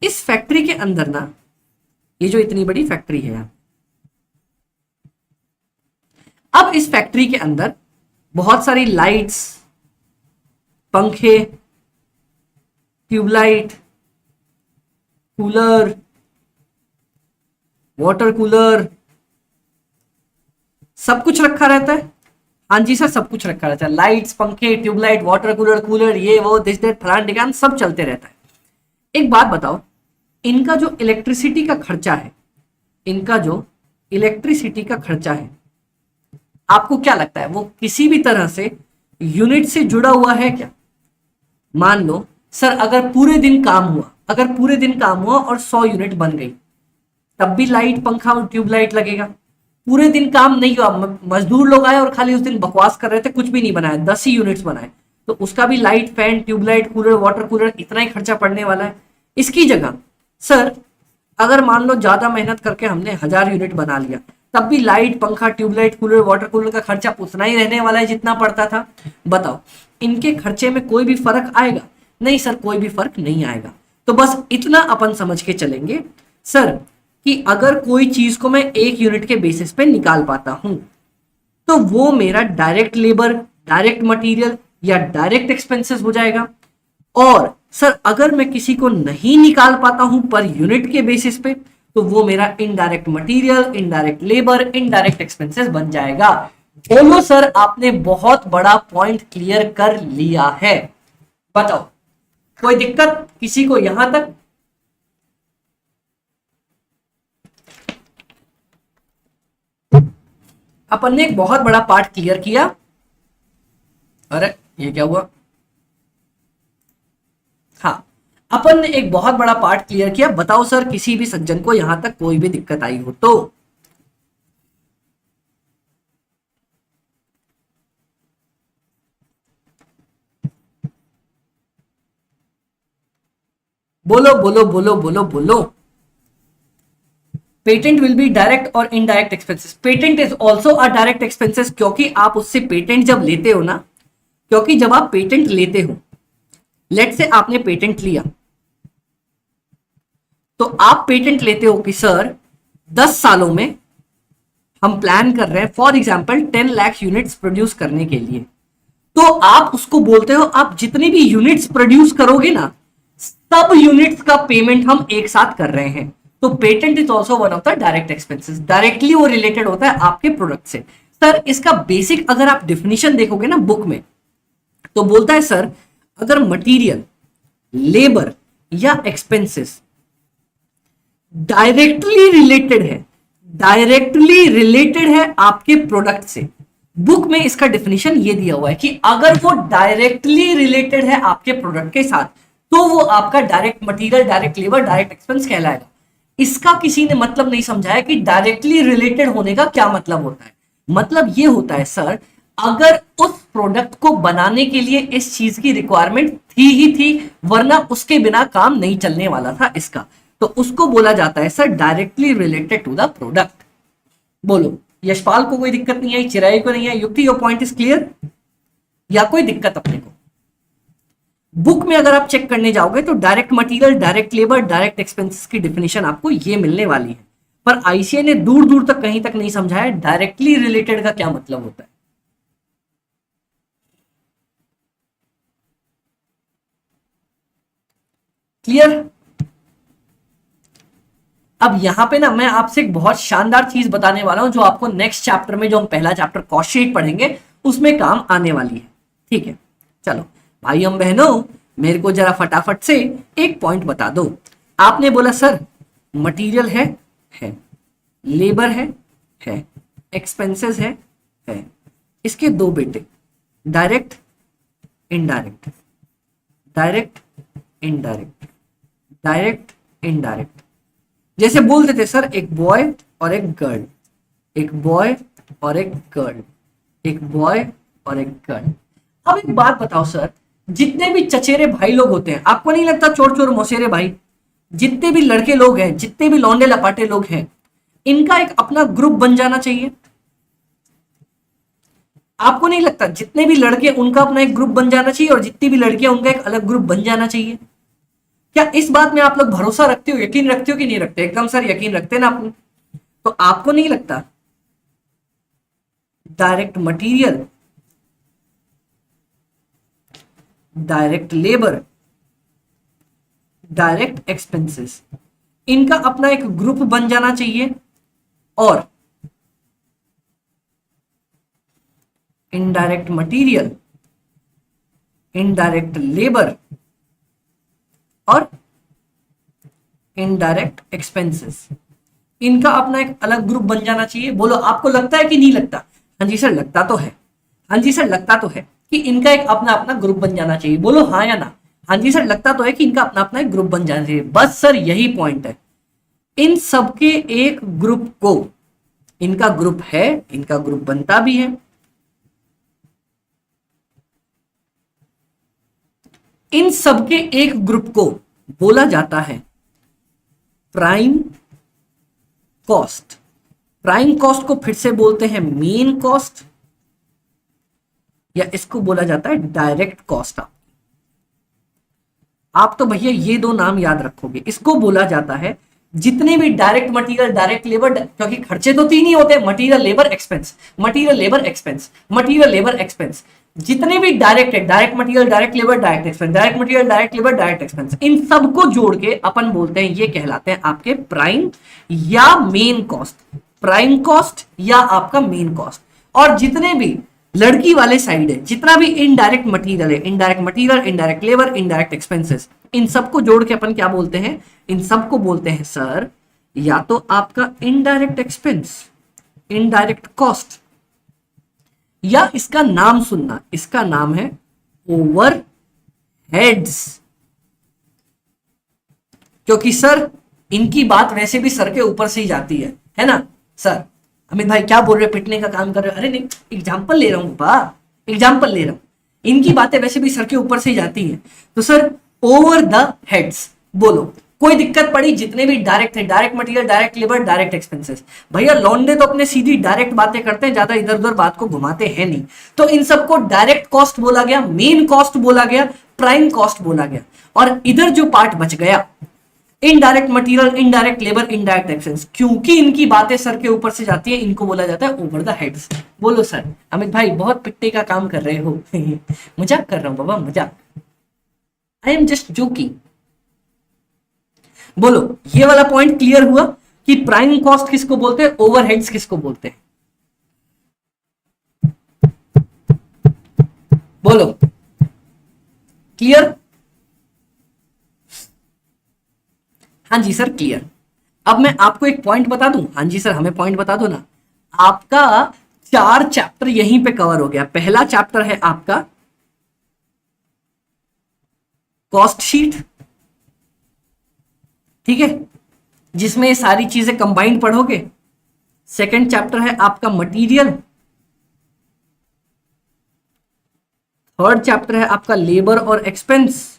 इस फैक्ट्री के अंदर ना ये जो इतनी बड़ी फैक्ट्री है, अब इस फैक्ट्री के अंदर बहुत सारी लाइट्स, पंखे, ट्यूबलाइट, कूलर, वाटर कूलर, सब कुछ रखा रहता है। हाँ जी सर सब कुछ रखा रहता है, लाइट्स, पंखे, ट्यूबलाइट, वाटर कूलर, कूलर, ये वो दिस दैट फलान ढिकान सब चलते रहता है। एक बात बताओ, इनका जो इलेक्ट्रिसिटी का खर्चा है, इनका जो इलेक्ट्रिसिटी का खर्चा है, आपको क्या लगता है वो किसी भी तरह से यूनिट से जुड़ा हुआ है क्या? मान लो सर अगर पूरे दिन काम हुआ, अगर पूरे दिन काम हुआ और 100 यूनिट बन गई, तब भी लाइट, पंखा और ट्यूबलाइट लगेगा। पूरे दिन काम नहीं हुआ, मजदूर लोग आए और खाली उस दिन बकवास कर रहे थे, कुछ भी नहीं बनाया, 10 ही यूनिट्स बनाए, तो उसका भी light, fan, tubelight, cooler, water cooler इतना ही खर्चा पड़ने वाला है। इसकी जगह सर अगर मान लो ज्यादा मेहनत करके हमने 1000 यूनिट बना लिया, तब भी लाइट, पंखा, ट्यूबलाइट, कूलर, वाटर कूलर का खर्चा उतना ही रहने वाला है जितना पड़ता था। बताओ इनके खर्चे में कोई भी फर्क आएगा? नहीं सर कोई भी फर्क नहीं आएगा। तो बस इतना अपन समझ के चलेंगे सर कि अगर कोई चीज को मैं एक यूनिट के बेसिस पे निकाल पाता हूं तो वो मेरा डायरेक्ट लेबर, डायरेक्ट मटेरियल या डायरेक्ट एक्सपेंसेस हो जाएगा। और सर अगर मैं किसी को नहीं निकाल पाता हूं पर यूनिट के बेसिस पे तो वो मेरा indirect material, indirect labour, indirect expenses बन जाएगा। बोलो सर आपने बहुत बड़ा पॉइंट क्लियर कर लिया है। बताओ कोई दिक्कत किसी को यहां तक? अपन ने एक बहुत बड़ा पार्ट क्लियर किया। अरे ये क्या हुआ? हाँ अपन ने एक बहुत बड़ा पार्ट क्लियर किया। बताओ सर किसी भी सज्जन को यहां तक कोई भी दिक्कत आई हो तो? बोलो बोलो बोलो बोलो बोलो। पेटेंट विल बी डायरेक्ट और indirect expenses. Patent is also a direct expenses, क्योंकि आप उससे पेटेंट जब लेते हो ना, क्योंकि जब आप पेटेंट लेते हो, लेट से आपने पेटेंट लिया, तो आप पेटेंट लेते हो कि सर 10 सालों में हम प्लान कर रहे हैं for example 10 lakh units produce करने के लिए, तो आप उसको बोलते हो आप जितनी भी यूनिट्स प्रोड्यूस करोगे ना, सब यूनिट्स का पेमेंट हम एक साथ कर रहे हैं। तो patent is also one of the direct expenses, directly वो रिलेटेड होता है आपके प्रोडक्ट से। सर इसका बेसिक अगर आप डिफिनेशन देखोगे ना बुक में, तो बोलता है सर अगर मटेरियल, लेबर या एक्सपेंसेस डायरेक्टली रिलेटेड है, डायरेक्टली रिलेटेड है आपके प्रोडक्ट से। बुक में इसका डेफिनेशन ये दिया हुआ है कि अगर वो डायरेक्टली रिलेटेड है आपके प्रोडक्ट के साथ तो वो आपका direct material, direct labour, direct expense कहलाएगा। इसका किसी ने मतलब नहीं समझाया कि डायरेक्टली रिलेटेड होने का क्या मतलब होता है। मतलब ये होता है सर, अगर उस प्रोडक्ट को बनाने के लिए इस चीज की रिक्वायरमेंट थी ही थी, वरना उसके बिना काम नहीं चलने वाला था इसका, तो उसको बोला जाता है sir directly related to the product. बोलो, यशपाल को कोई दिक्कत नहीं आई, चिराई को नहीं आई, युक्ति योर पॉइंट इज क्लियर, या कोई दिक्कत अपने को? बुक में अगर आप चेक करने जाओगे तो direct material, direct labour, direct expenses की डेफिनेशन आपको ये मिलने वाली है, पर आईसीए ने दूर दूर तक कहीं तक नहीं समझाया डायरेक्टली रिलेटेड का क्या मतलब होता है। क्लियर? अब यहां पे ना मैं आपसे एक बहुत शानदार चीज बताने वाला हूं जो आपको नेक्स्ट चैप्टर में, जो हम पहला चैप्टर कॉस्ट शीट पढ़ेंगे, उसमें काम आने वाली है। ठीक है, चलो भाइयों बहनों, मेरे को जरा फटाफट से एक पॉइंट बता दो। आपने बोला सर मटेरियल है, लेबर है, एक्सपेंसेस है, इसके दो बेटे, direct indirect, direct indirect, direct indirect. जैसे बोलते थे सर एक बॉय और एक गर्ल, एक बॉय और एक गर्ल, एक बॉय और एक गर्ल। अब एक बात बताओ सर, जितने भी चचेरे भाई लोग होते हैं, आपको नहीं लगता चोर चोर मौसेरे भाई, जितने भी लड़के लोग हैं, जितने भी लौंडे लपाटे लोग हैं, इनका एक अपना ग्रुप बन जाना चाहिए? आपको नहीं लगता जितने भी लड़के उनका अपना एक ग्रुप बन जाना चाहिए और जितनी भी लड़कियां उनका एक अलग ग्रुप बन जाना चाहिए? क्या इस बात में आप लोग भरोसा रखते हो, यकीन रखते हो कि नहीं रखते? एकदम सर यकीन रखते हैं ना आप। तो आपको नहीं लगता direct material, direct labour, direct expenses, इनका अपना एक ग्रुप बन जाना चाहिए, और इनडायरेक्ट मटेरियल, इनडायरेक्ट लेबर और इनडायरेक्ट एक्सपेंसेस, इनका अपना एक अलग ग्रुप बन जाना चाहिए? बोलो, आपको लगता है कि नहीं लगता? हाँ जी सर लगता तो है, हाँ जी सर लगता तो है कि इनका एक अपना अपना ग्रुप बन जाना चाहिए। बोलो हाँ या ना? हाँ जी सर लगता तो है कि इनका अपना अपना एक ग्रुप बन जाना चाहिए। बस सर यही पॉइंट है, इन सबके एक ग्रुप को, इनका ग्रुप है, इनका ग्रुप बनता भी है, इन सबके एक ग्रुप को बोला जाता है प्राइम कॉस्ट। प्राइम कॉस्ट को फिर से बोलते हैं मेन कॉस्ट, या इसको बोला जाता है डायरेक्ट कॉस्ट। आप तो भैया ये दो नाम याद रखोगे। इसको बोला जाता है जितने भी डायरेक्ट मटेरियल, डायरेक्ट लेबर, क्योंकि खर्चे तो तीन ही होते हैं, material labour expense, material labour expense, material labour expense. जितने भी डायरेक्ट है, direct material, direct labour, direct expense, direct material, direct labour, direct expense, इन सबको जोड़ के अपन बोलते हैं, ये कहलाते हैं आपके प्राइम या मेन कॉस्ट। प्राइम कॉस्ट या आपका मेन कॉस्ट। और जितने भी लड़की वाले साइड है, जितना भी इनडायरेक्ट मटेरियल है, indirect material, indirect labour, indirect expenses, इन सबको जोड़ के अपन क्या बोलते हैं? इन सबको बोलते हैं सर या तो आपका इनडायरेक्ट एक्सपेंस, इनडायरेक्ट कॉस्ट, या इसका नाम सुनना, इसका नाम है ओवर हेड्स। क्योंकि सर इनकी बात वैसे भी सर के ऊपर से ही जाती है ना सर? अमित भाई क्या बोल रहे, पिटने का काम कर रहे हो? अरे नहीं, एग्जाम्पल ले रहा हूं पापा, एग्जाम्पल ले रहा हूं। इनकी बातें वैसे भी सर के ऊपर से ही जाती हैं, तो सर ओवर द हेड्स बोलो। कोई दिक्कत पड़ी? जितने भी डायरेक्ट है, direct material, direct labour, direct expenses, भैया लौंडे तो अपने सीधी डायरेक्ट बातें करते हैं, ज्यादा इधर उधर बात को घुमाते हैं नहीं। तो इन सबको डायरेक्ट कॉस्ट बोला गया, मेन कॉस्ट बोला गया, प्राइम कॉस्ट बोला गया। और इधर जो पार्ट बच गया, indirect material, indirect labour, indirect expense, क्योंकि इनकी बातें सर के ऊपर से जाती है, इनको बोला जाता है ओवर द हेड्स। बोलो सर। अमित भाई बहुत पिट्टे का काम कर रहे हो। मजाक कर रहा हूं बाबा, मजाक, आई एम जस्ट जोकिंग। बोलो, ये वाला पॉइंट क्लियर हुआ कि प्राइम कॉस्ट किसको बोलते हैं, ओवरहेड्स किसको बोलते हैं? बोलो, क्लियर? हाँ जी सर क्लियर। अब मैं आपको एक पॉइंट बता दूं, हाँ जी सर हमें पॉइंट बता दो ना। आपका 4 चैप्टर यहीं पे कवर हो गया। पहला चैप्टर है आपका कॉस्ट शीट, ठीक है, जिसमें ये सारी चीजें कंबाइंड पढ़ोगे। सेकंड चैप्टर है आपका मटेरियल। थर्ड चैप्टर है आपका लेबर और एक्सपेंस।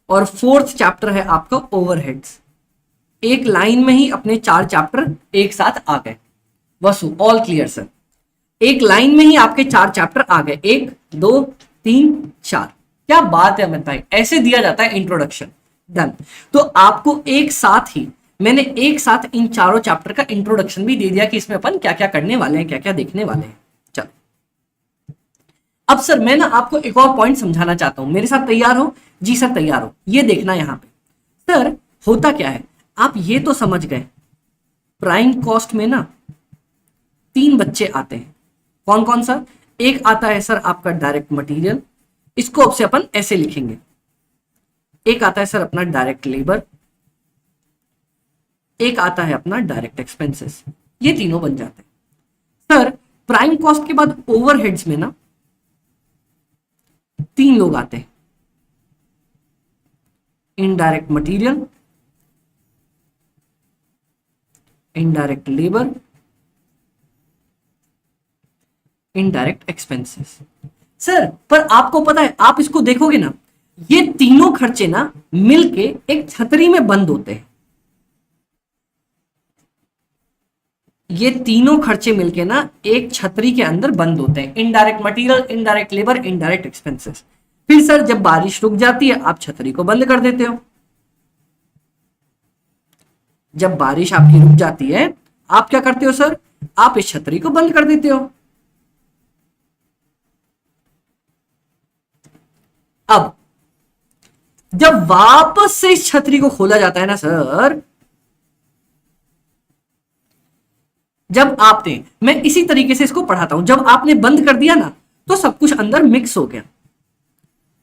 और फोर्थ चैप्टर है आपका ओवरहेड्स। एक लाइन में ही अपने 4 चैप्टर एक साथ आ गए। वसु ऑल क्लियर सर, एक लाइन में ही आपके 4 चैप्टर आ गए, 1 2 3 4। क्या बात है अमित भाई, ऐसे दिया जाता है इंट्रोडक्शन। डन। तो आपको एक साथ ही मैंने एक साथ इन चारों चैप्टर का इंट्रोडक्शन भी दे दिया कि इसमें अपन क्या क्या करने वाले हैं, क्या क्या देखने वाले हैं। चलो अब सर मैं ना आपको एक और पॉइंट समझाना चाहता हूं, मेरे साथ तैयार हो? जी सर तैयार हो। ये देखना यहां पे सर होता क्या है, आप ये तो समझ गए प्राइम कॉस्ट में ना 3 बच्चे आते हैं। कौन कौन सा? एक आता है सर आपका डायरेक्ट मटेरियल, इसको अब से अपन ऐसे लिखेंगे। एक आता है सर अपना डायरेक्ट लेबर, एक आता है अपना डायरेक्ट एक्सपेंसेस। ये तीनों बन जाते हैं। सर प्राइम कॉस्ट के बाद ओवरहेड्स में ना 3 लोग आते हैं, indirect material, indirect labour, indirect expenses. Sir पर आपको पता है, आप इसको देखोगे ना, ये तीनों खर्चे ना मिलके एक छतरी में बंद होते हैं। ये तीनों खर्चे मिलके ना एक छतरी के अंदर बंद होते हैं, indirect material, indirect labour, indirect expenses. फिर सर जब बारिश रुक जाती है आप छतरी को बंद कर देते हो। जब बारिश आपकी रुक जाती है आप क्या करते हो सर? आप इस छतरी को बंद कर देते हो। अब जब वापस से इस छतरी को खोला जाता है ना सर, जब आपने, मैं इसी तरीके से इसको पढ़ाता हूं, जब आपने बंद कर दिया ना तो सब कुछ अंदर मिक्स हो गया।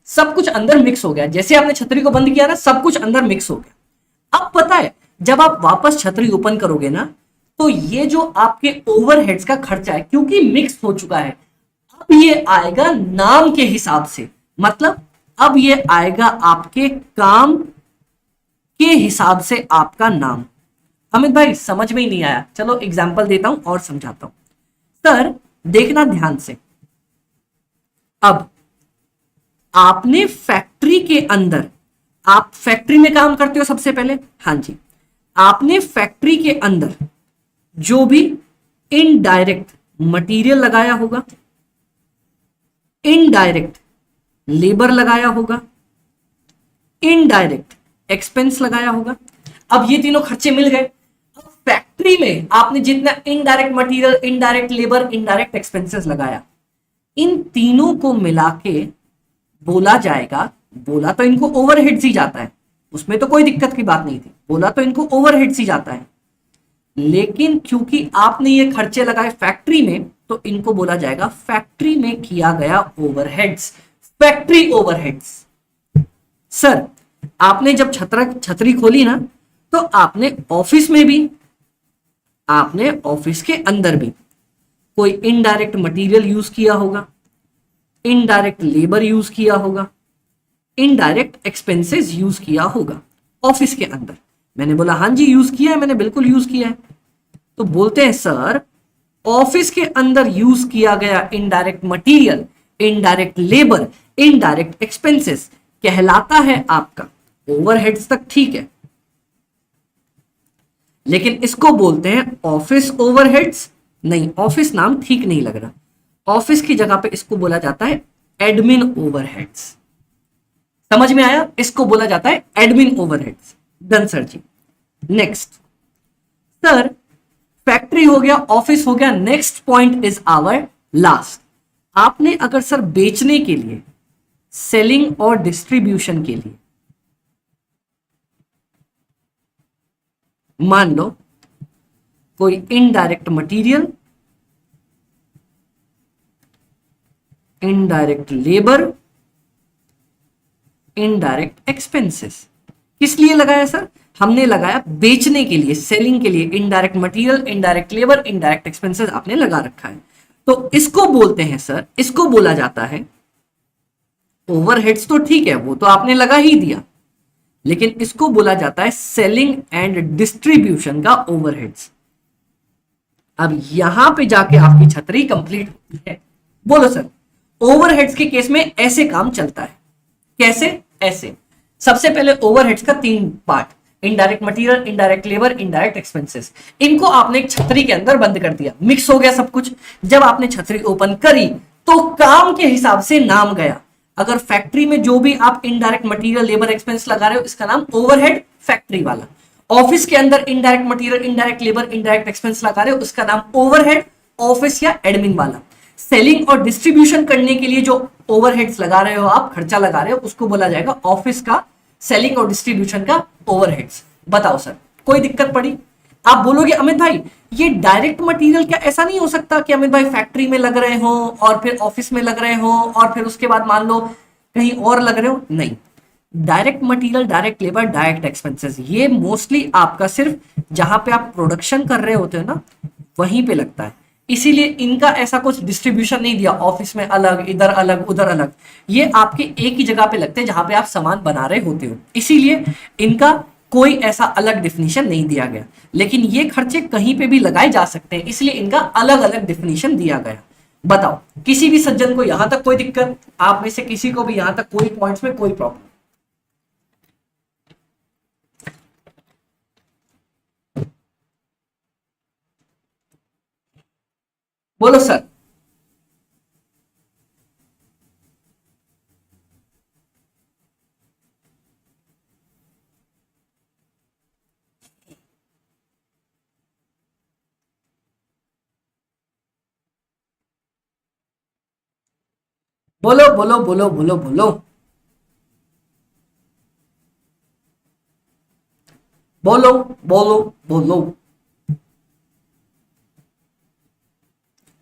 सब कुछ अंदर मिक्स हो गया, जैसे आपने छतरी को बंद किया ना सब कुछ अंदर मिक्स हो गया। अब पता है जब आप वापस छतरी ओपन करोगे ना तो ये जो आपके ओवरहेड्स का खर्चा है क्योंकि मिक्स हो चुका है, अब ये आएगा नाम के हिसाब से। मतलब अब ये आएगा आपके काम के हिसाब से आपका नाम। अमित भाई समझ में ही नहीं आया, चलो एग्जांपल देता हूं और समझाता हूं। सर देखना ध्यान से, अब आपने फैक्ट्री के अंदर, आप फैक्ट्री में काम करते हो सबसे पहले, हाँ जी, आपने फैक्ट्री के अंदर जो भी इनडायरेक्ट मटेरियल लगाया होगा, इनडायरेक्ट लेबर लगाया होगा, इनडायरेक्ट एक्सपेंस लगाया होगा। अब ये तीनों खर्चे मिल गए। अब फैक्ट्री में आपने जितना indirect material, indirect labour, indirect expenses लगाया, इन तीनों को मिला के बोला जाएगा, बोला तो इनको ओवरहेड्स ही जाता है, उसमें तो कोई दिक्कत की बात नहीं थी, बोला तो इनको ओवरहेड्स ही जाता है, लेकिन क्योंकि आपने ये खर्चे लगाए फैक्ट्री में तो इनको बोला जाएगा फैक्ट्री में किया गया ओवरहेड्स, फैक्ट्री ओवरहेड्स। सर आपने जब छतरी खोली ना तो आपने ऑफिस में भी, आपने ऑफिस के अंदर भी कोई इनडायरेक्ट मटेरियल यूज किया होगा, इनडायरेक्ट लेबर यूज किया होगा, इनडायरेक्ट एक्सपेंसेस यूज किया होगा ऑफिस के अंदर। मैंने बोला हाँ जी यूज किया है, मैंने बिल्कुल यूज किया है। तो बोलते हैं सर ऑफिस के अंदर यूज किया गया indirect material, indirect labour, indirect expenses कहलाता है आपका ओवरहेड्स तक, ठीक है, लेकिन इसको बोलते हैं ऑफिस ओवरहेड्स। नहीं, ऑफिस नाम ठीक नहीं लग रहा, ऑफिस की जगह पे इसको बोला जाता है एडमिन ओवरहेड्स। समझ में आया? इसको बोला जाता है admin overheads. Done sir ji. Next sir factory हो गया, ऑफिस हो गया, next point is our last. आपने अगर सर बेचने के लिए, सेलिंग और डिस्ट्रीब्यूशन के लिए, मान लो कोई indirect material, indirect labour, indirect expenses किस लिए लगाया सर? हमने लगाया बेचने के लिए, सेलिंग के लिए। Indirect material, indirect labour, indirect expenses आपने लगा रखा है। तो इसको बोलते हैं सर, इसको बोला जाता है ओवरहेड्स। तो ठीक है, वो तो आपने लगा ही दिया, लेकिन इसको बोला जाता है सेलिंग एंड डिस्ट्रीब्यूशन का ओवरहेड्स। अब यहां पे जाके आपकी छतरी कंप्लीट होती है। बोलो सर, ओवरहेड्स के केस में ऐसे काम चलता है। कैसे? ऐसे। सबसे पहले ओवरहेड्स का 3 part, indirect material, indirect labour, indirect expenses. इनको आपने एक छतरी के अंदर बंद कर दिया, मिक्स हो गया सब कुछ। जब आपने छतरी ओपन करी तो काम के हिसाब से नाम गया। अगर फैक्ट्री में जो भी आप इनडायरेक्ट मटेरियल, लेबर, एक्सपेंस लगा रहे हो, इसका नाम ओवरहेड फैक्ट्री वाला। ऑफिस के अंदर indirect material, indirect labour, indirect expense लगा रहे हो, उसका नाम ओवरहेड ऑफिस या एडमिन वाला। सेलिंग और डिस्ट्रीब्यूशन करने के लिए जो ओवरहेड्स लगा रहे हो आप, खर्चा लगा रहे हो, उसको बोला जाएगा ऑफिस का सेलिंग और डिस्ट्रीब्यूशन का ओवरहेड्स। बताओ सर, कोई दिक्कत पड़ी? आप बोलोगे अमित भाई ये डायरेक्ट मटेरियल क्या ऐसा नहीं हो सकता कि अमित भाई फैक्ट्री में लग रहे हो और फिर ऑफिस में लग रहे हो और फिर उसके बाद मान लो कहीं और लग रहे हो? नहीं, direct material, direct labour, direct expenses, ये मोस्टली आपका सिर्फ जहां पे आप प्रोडक्शन कर रहे होते हो ना, वहीं पे लगता है। इसीलिए इनका ऐसा कुछ डिस्ट्रीब्यूशन नहीं दिया, ऑफिस में अलग, इधर अलग, उधर अलग। ये आपके एक ही जगह पे लगते हैं जहां पे आप सामान बना रहे होते हो, इसीलिए इनका कोई ऐसा अलग डिफिनीशन नहीं दिया गया। लेकिन ये खर्चे कहीं पे भी लगाए जा सकते हैं, इसलिए इनका अलग अलग डिफिनीशन दिया गया। बताओ, किसी भी सज्जन को यहां तक कोई दिक्कत? आप में से किसी को भी यहां तक कोई पॉइंट्स में कोई प्रॉब्लम? बोलो सर। बोलो बोलो बोलो बोलो बोलो बोलो बोलो बोलो।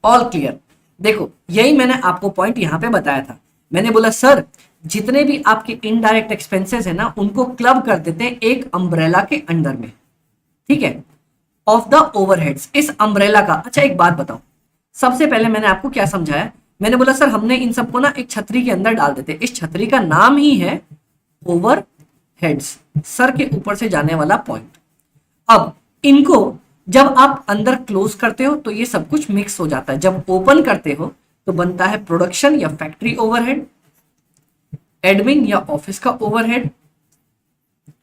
All clear? देखो, यही मैंने आपको पॉइंट यहां पे बताया था। मैंने बोला सर जितने भी आपके इनडायरेक्ट एक्सपेंसेस है ना, उनको क्लब कर देते हैं एक अम्ब्रेला के अंडर में, ठीक है, ऑफ द ओवरहेड्स, इस अम्ब्रेला का। अच्छा एक बात बताओ, सबसे पहले मैंने आपको क्या समझाया? मैंने बोला सर हमने इन सबको ना एक छतरी के अंदर डाल देते, इस छतरी का नाम ही है ओवरहेड्स, सर के ऊपर से जाने वाला पॉइंट। अब इनको जब आप अंदर क्लोज करते हो तो ये सब कुछ मिक्स हो जाता है, जब ओपन करते हो तो बनता है प्रोडक्शन या फैक्ट्री ओवरहेड, एडमिन या ऑफिस का ओवरहेड,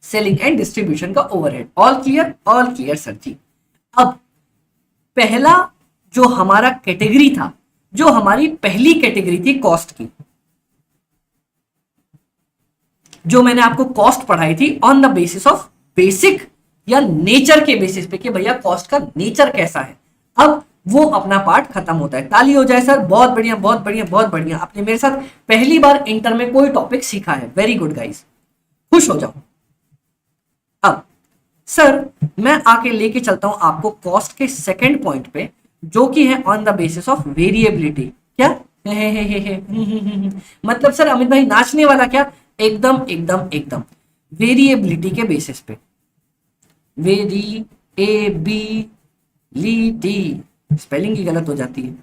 सेलिंग एंड डिस्ट्रीब्यूशन का overhead. All clear? All clear sir ji. अब पहला जो हमारा कैटेगरी था, जो हमारी पहली कैटेगरी थी कॉस्ट की, जो मैंने आपको कॉस्ट पढ़ाई थी on the basis of basic या नेचर के बेसिस पे कि भैया कॉस्ट का नेचर कैसा है, अब वो अपना पार्ट खत्म होता है। ताली हो जाए सर, बहुत बढ़िया बहुत बढ़िया बहुत बढ़िया। आपने मेरे साथ पहली बार इंटर में कोई टॉपिक सीखा है, वेरी गुड गाइस, खुश हो जाओ। अब सर मैं आके लेके चलता हूं आपको कॉस्ट के सेकंड पॉइंट पे, जो कि है on the basis of variability. क्या मतलब सर अमित भाई नाचने वाला क्या? एकदम एकदम एकदम वेरिएबिलिटी के बेसिस पे। वेरिएबिलिटी, स्पेलिंग की गलत हो जाती है।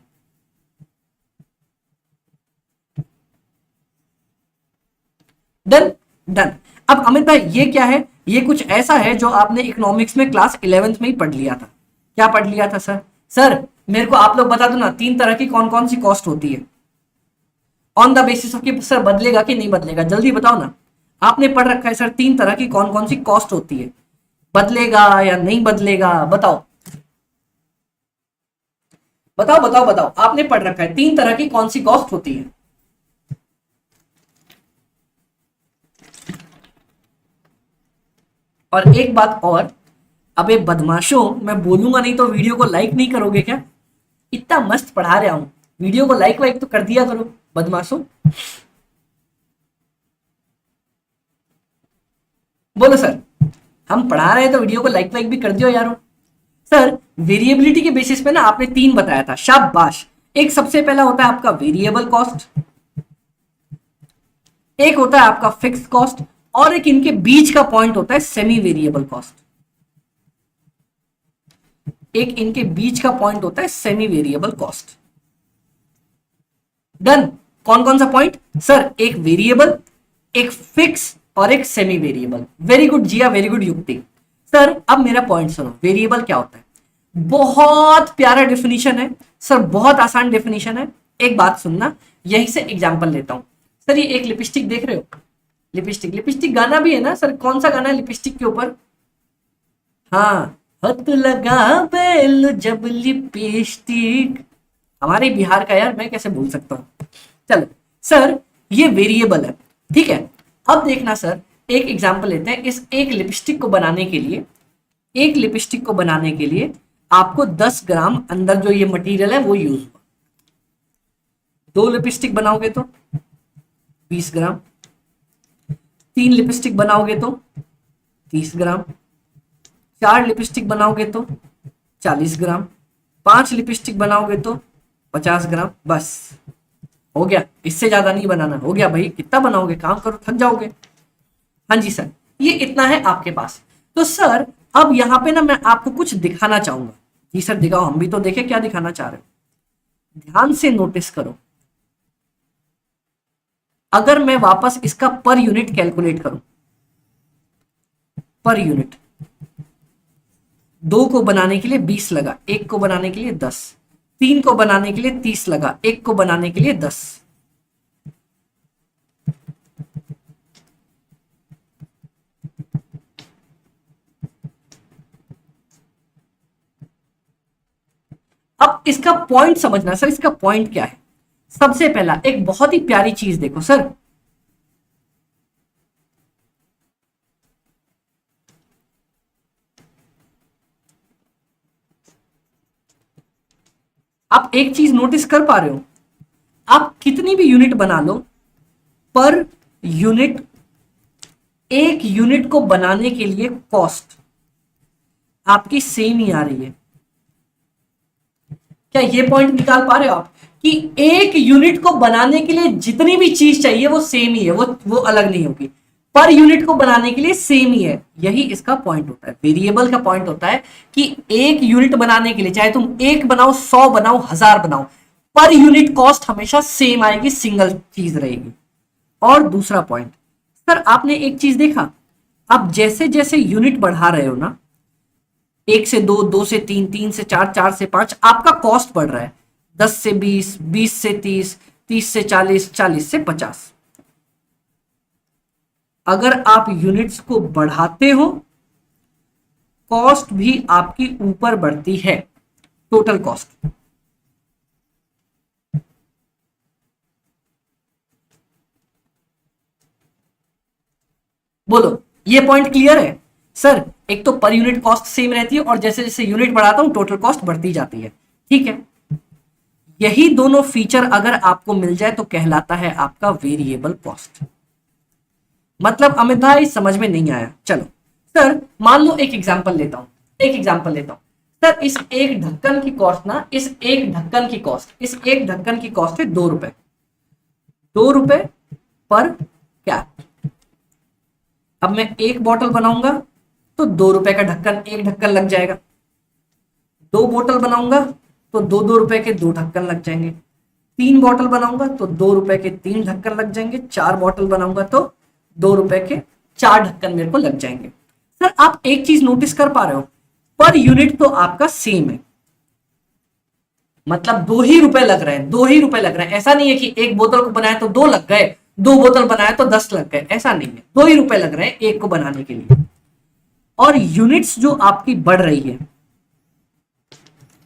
Done done. अब अमित भाई ये क्या है? ये कुछ ऐसा है जो आपने इकोनॉमिक्स में क्लास 11th में ही पढ़ लिया था। क्या पढ़ लिया था सर? सर मेरे को आप लोग बता दो ना, 3 तरह की कौन कौन सी कॉस्ट होती है ऑन द बेसिस ऑफ कि सर बदलेगा कि नहीं बदलेगा, जल्दी बताओ ना। आपने पढ़ रखा है सर 3 तरह की कौन कौन सी कॉस्ट होती है, बदलेगा या नहीं बदलेगा? बताओ बताओ बताओ बताओ, आपने पढ़ रखा है 3 तरह की कौन सी कॉस्ट होती है? और एक बात और, अबे बदमाशों, मैं बोलूंगा नहीं तो वीडियो को लाइक नहीं करोगे क्या? इतना मस्त पढ़ा रहा हूं, वीडियो को लाइक वाइक तो कर दिया करो बदमाशों। बोलो सर, हम पढ़ा रहे हैं तो वीडियो को लाइक वाइक भी कर दियो यारो। सर वेरिएबिलिटी के बेसिस पे ना आपने 3 बताया था, शाबाश। एक सबसे पहला होता है आपका वेरिएबल कॉस्ट, एक होता है आपका फिक्स कॉस्ट, और एक इनके बीच का पॉइंट होता है सेमी वेरिएबल कॉस्ट। एक इनके बीच का पॉइंट होता है सेमी वेरिएबल कॉस्ट। डन। कौन कौन सा पॉइंट सर? एक वेरिएबल, एक फिक्स और एक सेमी वेरिएबल। वेरी गुड जिया, वेरी गुड युक्ति। सर अब मेरा पॉइंट सुनो, वेरिएबल क्या होता है? बहुत प्यारा डेफिनेशन है सर, बहुत आसान डेफिनेशन है। एक बात सुनना, यहीं से एग्जांपल लेता हूं। सर ये एक लिपस्टिक देख रहे हो? लिपस्टिक, लिपस्टिक गाना भी है ना सर? कौन सा गाना है लिपस्टिक के ऊपर? हाँ, हद लगा बेल जब लिपस्टिक। हमारे बिहार का यार, मैं कैसे भूल सकता हूं। चलो सर, ये वेरिएबल है, ठीक है। अब देखना सर, एक एग्जांपल लेते हैं। इस एक लिपस्टिक को बनाने के लिए, एक लिपस्टिक को बनाने के लिए आपको 10 ग्राम अंदर जो ये मटेरियल है वो यूज हुआ। 2 लिपस्टिक बनाओगे तो 20 ग्राम, 3 लिपस्टिक बनाओगे तो 30 ग्राम, 4 लिपस्टिक बनाओगे तो 40 ग्राम, 5 लिपस्टिक बनाओगे तो 50 ग्राम। बस हो गया, इससे ज्यादा नहीं बनाना। हो गया भाई, कितना बनाओगे? काम करो, थक जाओगे। हाँ जी सर, ये इतना है आपके पास। तो सर अब यहां पे ना मैं आपको कुछ दिखाना चाहूंगा। जी सर दिखाओ, हम भी तो देखें क्या दिखाना चाह रहे हो। ध्यान से नोटिस करो। अगर मैं वापस इसका पर यूनिट कैलकुलेट करूं, पर यूनिट, 2 को बनाने के लिए 20 लगा, 1 को बनाने के लिए 10, 3 को बनाने के लिए 30 लगा, 1 को बनाने के लिए 10। अब इसका पॉइंट समझना सर, इसका पॉइंट क्या है? सबसे पहला एक बहुत ही प्यारी चीज देखो सर, आप एक चीज नोटिस कर पा रहे हो? आप कितनी भी यूनिट बना लो, पर यूनिट, एक यूनिट को बनाने के लिए कॉस्ट आपकी सेम ही आ रही है। क्या ये पॉइंट निकाल पा रहे हो आप कि एक यूनिट को बनाने के लिए जितनी भी चीज चाहिए वो सेम ही है, वो अलग नहीं होगी। पर यूनिट को बनाने के लिए सेम ही है। यही इसका पॉइंट होता है, वेरिएबल का पॉइंट होता है कि एक यूनिट बनाने के लिए चाहे तुम 1 बनाओ, 100 बनाओ, 1000 बनाओ, पर यूनिट कॉस्ट हमेशा सेम आएगी, सिंगल चीज रहेगी। और दूसरा पॉइंट सर, आपने एक चीज देखा, आप जैसे जैसे यूनिट बढ़ा रहे हो ना, 1 से 2, 2 से 3, 3 से 4, 4 से 5, आपका कॉस्ट बढ़ रहा है। 10 से 20, 20 से 30, 30 से 40, 40 से 50। अगर आप यूनिट्स को बढ़ाते हो, कॉस्ट भी आपकी ऊपर बढ़ती है, टोटल कॉस्ट। बोलो, ये पॉइंट क्लियर है सर? एक तो पर यूनिट कॉस्ट सेम रहती है और जैसे जैसे यूनिट बढ़ाता हूं टोटल कॉस्ट बढ़ती जाती है, ठीक है। यही दोनों फीचर अगर आपको मिल जाए तो कहलाता है आपका वेरिएबल कॉस्ट। मतलब अमित भाई समझ में नहीं आया? चलो सर, मान लो एक एग्जांपल लेता हूं, एक एग्जांपल लेता हूं सर। इस एक ढक्कन की कॉस्ट ना, इस एक ढक्कन की कॉस्ट, इस एक ढक्कन की कॉस्ट है 2 रुपए, 2 रुपए पर कैप। अब मैं एक बॉटल बनाऊंगा तो 2 रुपए का ढक्कन, एक ढक्कन लग जाएगा। 2 बोतल बनाऊंगा तो 2-2 रुपए के 2 ढक्कन लग जाएंगे। 3 बॉटल बनाऊंगा तो 2 रुपए के 3 ढक्कन लग जाएंगे। 4 बॉटल बनाऊंगा तो 2 रुपए के 4 ढक्कन मेरे को लग जाएंगे। सर आप एक चीज नोटिस कर पा रहे हो, पर यूनिट तो आपका सेम है, मतलब 2 ही रुपए लग रहे हैं, 2 ही रुपए लग रहे हैं। ऐसा नहीं है कि एक बोतल को बनाया तो 2 लग गए, 2 बोतल बनाया तो 10 लग गए, ऐसा नहीं है। 2 ही रुपए लग रहे हैं एक को बनाने के लिए। और यूनिट्स जो आपकी बढ़ रही है,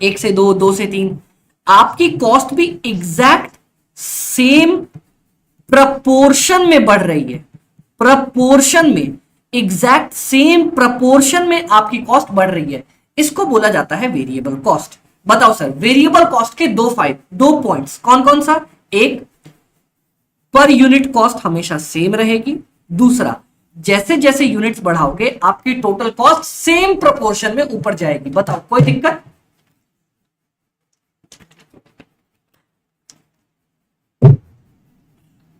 1 से 2, 2 से 3, आपकी कॉस्ट भी एग्जैक्ट सेम प्रपोर्शन में बढ़ रही है। प्रपोर्शन में, एग्जैक्ट सेम प्रपोर्शन में आपकी कॉस्ट बढ़ रही है। इसको बोला जाता है वेरिएबल कॉस्ट। बताओ सर, वेरिएबल कॉस्ट के 2 पॉइंट्स कौन कौन सा? एक, पर यूनिट कॉस्ट हमेशा सेम रहेगी। दूसरा, जैसे जैसे यूनिट्स बढ़ाओगे आपकी टोटल कॉस्ट सेम प्रोपोर्शन में ऊपर जाएगी। बताओ कोई दिक्कत?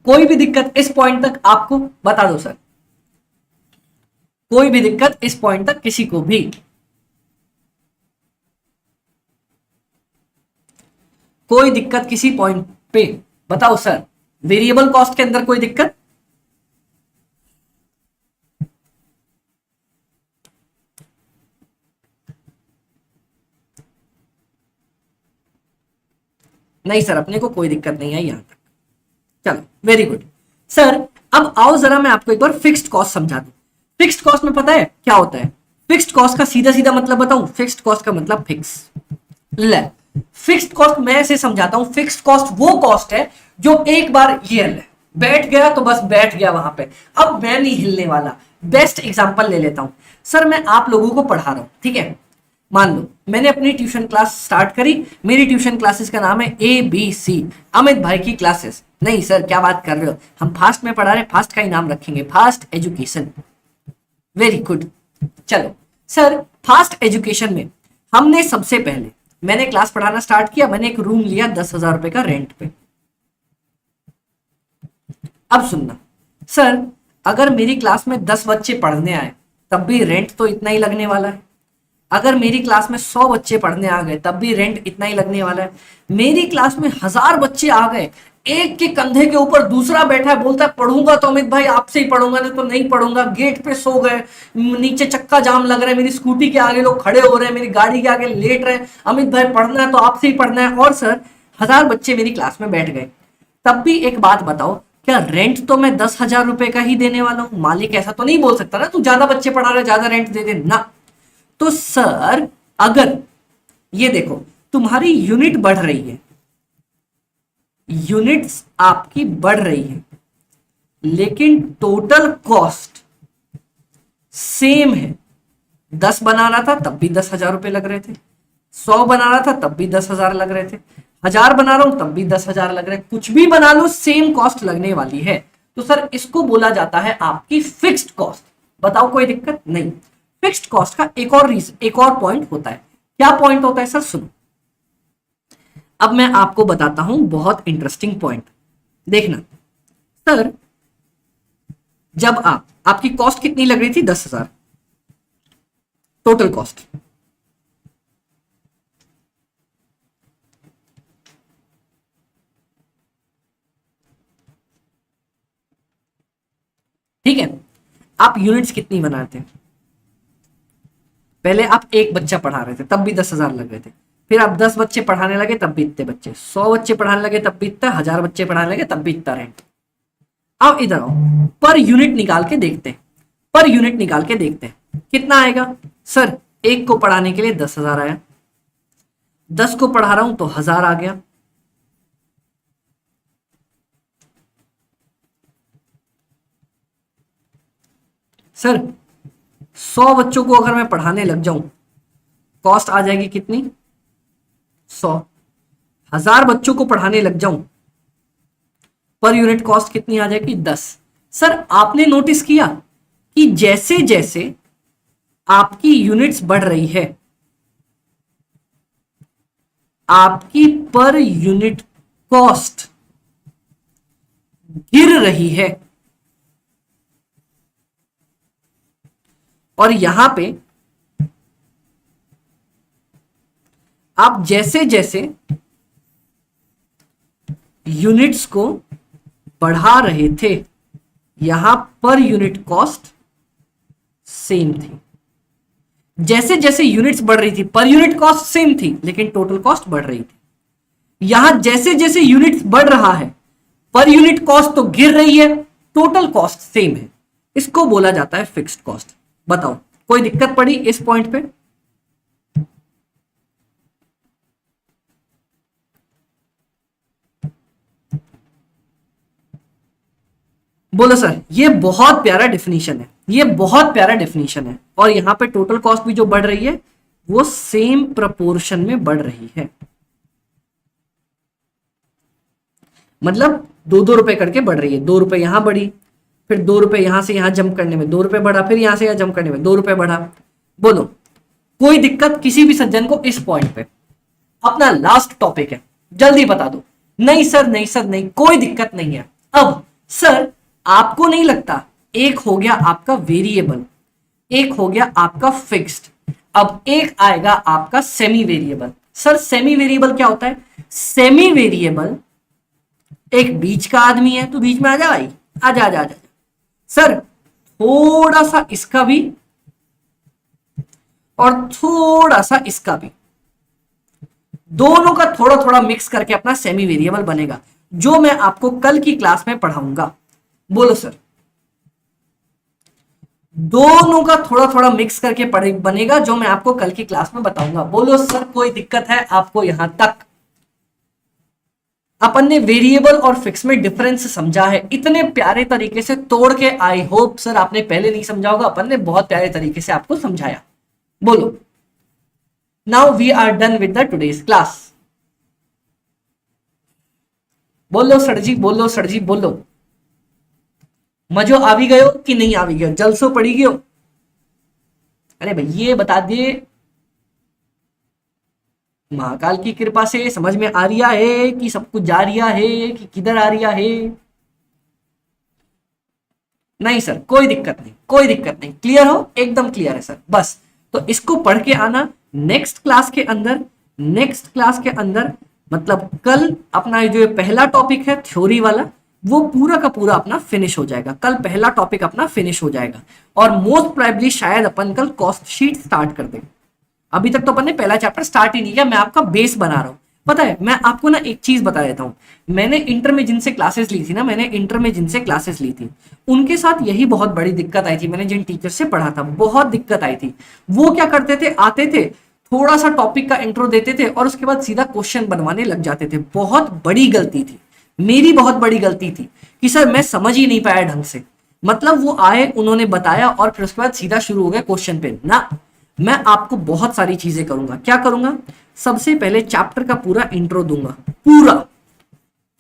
कोई भी दिक्कत इस पॉइंट तक आपको? बता दो सर। कोई भी दिक्कत इस पॉइंट तक किसी को भी? कोई दिक्कत किसी पॉइंट पे? बताओ सर, वेरिएबल कॉस्ट के अंदर कोई दिक्कत? नहीं सर, अपने को कोई दिक्कत नहीं है यहां तक। चलो वेरी गुड सर। अब आओ जरा मैं आपको एक बार फिक्स्ड कॉस्ट समझा दूं। फिक्स्ड कॉस्ट में पता है क्या होता है? फिक्स्ड कॉस्ट का सीधा सीधा मतलब बताऊं? फिक्स्ड कॉस्ट का मतलब फिक्स। ले, फिक्स्ड कॉस्ट मैं ऐसे समझाता हूं, फिक्स्ड कॉस्ट वो कॉस्ट है जो एक बार ये है, बैठ गया तो बस बैठ गया वहां पे, अब मैं नहीं हिलने वाला। बेस्ट एग्जांपल ले लेता हूं सर, मैं आप लोगों को पढ़ा रहा हूं, ठीक है? मान लो मैंने अपनी ट्यूशन क्लास स्टार्ट करी, मेरी ट्यूशन क्लासेस का नाम है ABC, अमित भाई की क्लासेस। नहीं सर क्या बात कर रहे हो, हम फास्ट में पढ़ा रहे हैं, फास्ट का ही नाम रखेंगे, फास्ट एजुकेशन। Very good. चलो सर, फास्ट एजुकेशन में हमने सबसे पहले, मैंने क्लास पढ़ाना स्टार्ट किया, मैंने एक रूम लिया 10,000 रुपए का रेंट पे। अब सुनना सर, अगर मेरी क्लास में 10 बच्चे पढ़ने आए तब भी रेंट तो इतना ही लगने वाला है। अगर मेरी क्लास में 100 बच्चे पढ़ने आ गए तब भी रेंट इतना ही लगने वाला है। मेरी क्लास में 1000 बच्चे आ गए, एक के कंधे के ऊपर दूसरा बैठा है, बोलता है पढ़ूंगा तो अमित भाई आपसे ही पढ़ूंगा, नहीं तो नहीं पढ़ूंगा, गेट पे सो गए, नीचे चक्का जाम लग रहा है, मेरी स्कूटी के आगे लोग खड़े हो रहे हैं, मेरी गाड़ी के आगे लेट रहे हैं, अमित भाई पढ़ना है तो आपसे ही पढ़ना है। और सर 1000 बच्चे मेरी क्लास में बैठ गए, तब भी एक बात बताओ, क्या रेंट तो मैं 10,000 रुपए का ही देने वाला हूं? मालिक ऐसा तो नहीं बोल सकता ना, तू ज्यादा बच्चे पढ़ा रहा है ज्यादा रेंट दे दे ना। तो सर अगर ये देखो, तुम्हारी यूनिट बढ़ रही है, यूनिट्स आपकी बढ़ रही है, लेकिन टोटल कॉस्ट सेम है। 10 बना रहा था तब भी 10,000 रुपए लग रहे थे, 100 बना रहा था तब भी 10,000 लग रहे थे, 1000 बना रहा हूं तब भी 10,000 लग रहे हैं, कुछ भी बना लो सेम कॉस्ट लगने वाली है। तो सर इसको बोला जाता है आपकी फिक्स्ड कॉस्ट। बताओ कोई दिक्कत नहीं। फिक्स्ड कॉस्ट का एक और रीजन, एक और पॉइंट होता है। क्या पॉइंट होता है सर? सुनो, अब मैं आपको बताता हूं बहुत इंटरेस्टिंग पॉइंट, देखना सर। जब आपकी कॉस्ट कितनी लग रही थी? 10,000 टोटल कॉस्ट। ठीक है, आप यूनिट्स कितनी बनाते हैं? पहले आप एक बच्चा पढ़ा रहे थे तब भी 10,000 लग रहे थे, फिर आप 10 बच्चे पढ़ाने लगे तब भी इतने बच्चे, 100 बच्चे पढ़ाने लगे तब भी इतना, 1000 बच्चे पढ़ाने लगे तब भी इतना रेंट। अब इधर आओ, पर यूनिट निकाल के देखते हैं, पर यूनिट निकाल के देखते हैं कितना आएगा। सर एक को पढ़ाने के लिए 10,000 आया, 10 को पढ़ा रहा हूं तो 1000 आ गया। सर 100 बच्चों को अगर मैं पढ़ाने लग जाऊं, कॉस्ट आ जाएगी कितनी? 100। 1000 बच्चों को पढ़ाने लग जाऊं, पर यूनिट कॉस्ट कितनी आ जाएगी? 10। सर आपने नोटिस किया कि जैसे जैसे आपकी यूनिट्स बढ़ रही है, आपकी पर यूनिट कॉस्ट गिर रही है। और यहां पे आप जैसे जैसे यूनिट्स को बढ़ा रहे थे, यहां पर यूनिट कॉस्ट सेम थी। जैसे जैसे यूनिट्स बढ़ रही थी, पर यूनिट कॉस्ट सेम थी, लेकिन टोटल कॉस्ट बढ़ रही थी। यहां जैसे जैसे यूनिट्स बढ़ रहा है, पर यूनिट कॉस्ट तो गिर रही है, टोटल कॉस्ट सेम है। इसको बोला जाता है फिक्स्ड कॉस्ट। बताओ कोई दिक्कत पड़ी इस पॉइंट पे? बोलो सर। ये बहुत प्यारा डेफिनेशन है, ये बहुत प्यारा डेफिनेशन है। और यहां पे टोटल कॉस्ट भी जो बढ़ रही है वो सेम प्रपोर्शन में बढ़ रही है, मतलब 2-2 रुपए करके बढ़ रही है। 2 रुपए यहां बढ़ी, फिर 2 रुपए यहां से यहां जंप करने में 2 रुपए बढ़ा, फिर यहां से यहां जंप करने में 2 रुपए बढ़ा। बोलो कोई दिक्कत किसी भी सज्जन को इस पॉइंट पे? अपना लास्ट टॉपिक है, जल्दी बता दो। नहीं सर, नहीं सर, नहीं, कोई दिक्कत नहीं है। अब सर आपको नहीं लगता एक हो गया आपका वेरिएबल, एक हो गया आपका फिक्स्ड, अब एक आएगा आपका semi variable. Sir semi variable क्या होता है? सेमी वेरिएबल एक बीच का आदमी है, तो बीच में आ जा भाई, आजा आजा आजा। सर थोड़ा सा इसका भी और थोड़ा सा इसका भी, दोनों का थोड़ा थोड़ा मिक्स करके अपना सेमी वेरिएबल बनेगा, जो मैं आपको कल की क्लास में पढ़ाऊंगा। बोलो सर, दोनों का थोड़ा थोड़ा मिक्स करके बनेगा, जो मैं आपको कल की क्लास में बताऊंगा। बोलो सर, कोई दिक्कत है आपको यहां तक? अपन ने वेरिएबल और फिक्स में डिफरेंस समझा है इतने प्यारे तरीके से तोड़ के। आई होप सर आपने पहले नहीं समझा होगा, अपन ने बहुत प्यारे तरीके से आपको समझाया। बोलो, now we are done with the today's class. बोलो सर जी, बोलो सर जी, बोलो। मजो आवी गयो कि नहीं आवी गयो? जलसो पड़ी गयो? अरे भाई ये बता दिए, महाकाल की कृपा से समझ में आ रिया है कि सब कुछ जा रिया है कि किधर आ रिया है? नहीं सर, कोई दिक्कत नहीं, कोई दिक्कत नहीं, क्लियर हो? एकदम क्लियर है सर। बस तो इसको पढ़ के आना नेक्स्ट क्लास के अंदर। नेक्स्ट क्लास के अंदर मतलब कल अपना जो पहला टॉपिक है थ्योरी वाला, वो पूरा का पूरा अपना फिनिश हो जाएगा। कल पहला टॉपिक अपना फिनिश हो जाएगा और मोस्ट प्रोबेबली शायद अपन कल कॉस्ट शीट स्टार्ट कर देंगे। अभी तक तो अपन ने पहला चैप्टर स्टार्ट ही नहीं किया, मैं आपका बेस बना रहा हूं। पता है, मैं आपको ना एक चीज बता देता हूँ, मैंने इंटर में जिनसे क्लासेस ली थी ना, मैंने इंटर में जिनसे क्लासेस ली थी उनके साथ यही बहुत बड़ी दिक्कत आई थी। मैंने जिन टीचर से पढ़ा था बहुत दिक्कत आई थी। वो क्या करते थे, आते थे, थोड़ा सा टॉपिक का इंट्रो देते थे और उसके बाद सीधा क्वेश्चन बनवाने लग जाते थे। बहुत बड़ी गलती थी, मेरी बहुत बड़ी गलती थी कि सर मैं समझ ही नहीं पाया ढंग से। मतलब वो आए, उन्होंने बताया और फिर उसके बाद सीधा शुरू हो गया क्वेश्चन पे ना। मैं आपको बहुत सारी चीजें करूंगा। क्या करूंगा? सबसे पहले चैप्टर का पूरा इंट्रो दूंगा, पूरा।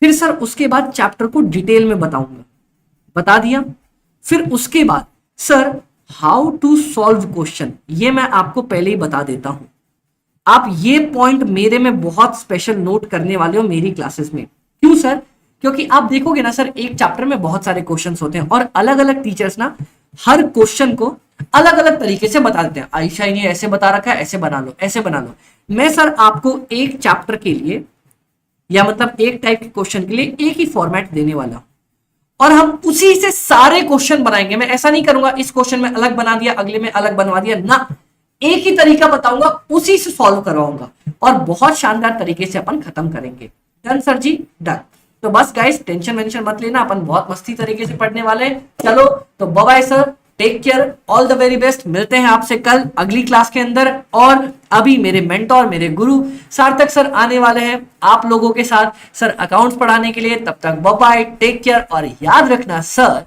फिर सर उसके बाद चैप्टर को डिटेल में बताऊंगा, बता दिया। फिर उसके बाद sir how to solve question, ये मैं आपको पहले ही बता देता हूं। आप ये पॉइंट मेरे में बहुत स्पेशल नोट करने वाले हो मेरी क्लासेस में। क्यों सर? क्योंकि आप देखोगे ना सर, एक चैप्टर में बहुत सारे क्वेश्चंस होते हैं और अलग अलग टीचर्स ना हर क्वेश्चन को अलग अलग तरीके से बता देते हैं। आयशा ने ऐसे बता रखा है, ऐसे बना लो, ऐसे बना लो। मैं सर आपको एक चैप्टर के लिए या मतलब एक टाइप के क्वेश्चन के लिए एक ही फॉर्मेट देने वाला हूं और हम उसी से सारे क्वेश्चन बनाएंगे। मैं ऐसा नहीं करूंगा इस क्वेश्चन में अलग बना दिया, अगले में अलग बनवा दिया ना, एक ही तरीका बताऊंगा, उसी से सॉल्व करवाऊंगा और बहुत शानदार तरीके से अपन खत्म करेंगे। Done sir ji, done. तो बस गाइस टेंशन वेंशन मत लेना, अपन बहुत मस्ती तरीके से पढ़ने वाले हैं। चलो तो bye bye sir, take care, all the very best. मिलते हैं आपसे कल अगली क्लास के अंदर। और अभी मेरे मेंटोर, मेरे गुरु सार्थक सर आने वाले हैं आप लोगों के साथ सर अकाउंट्स पढ़ाने के लिए। तब तक बाय बाय, टेक केयर। और याद रखना सर,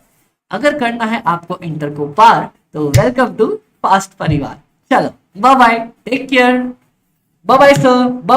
अगर करना है आपको इंटर को पार तो वेलकम टू फास्ट परिवार। चलो bye bye, take care, bye bye sir.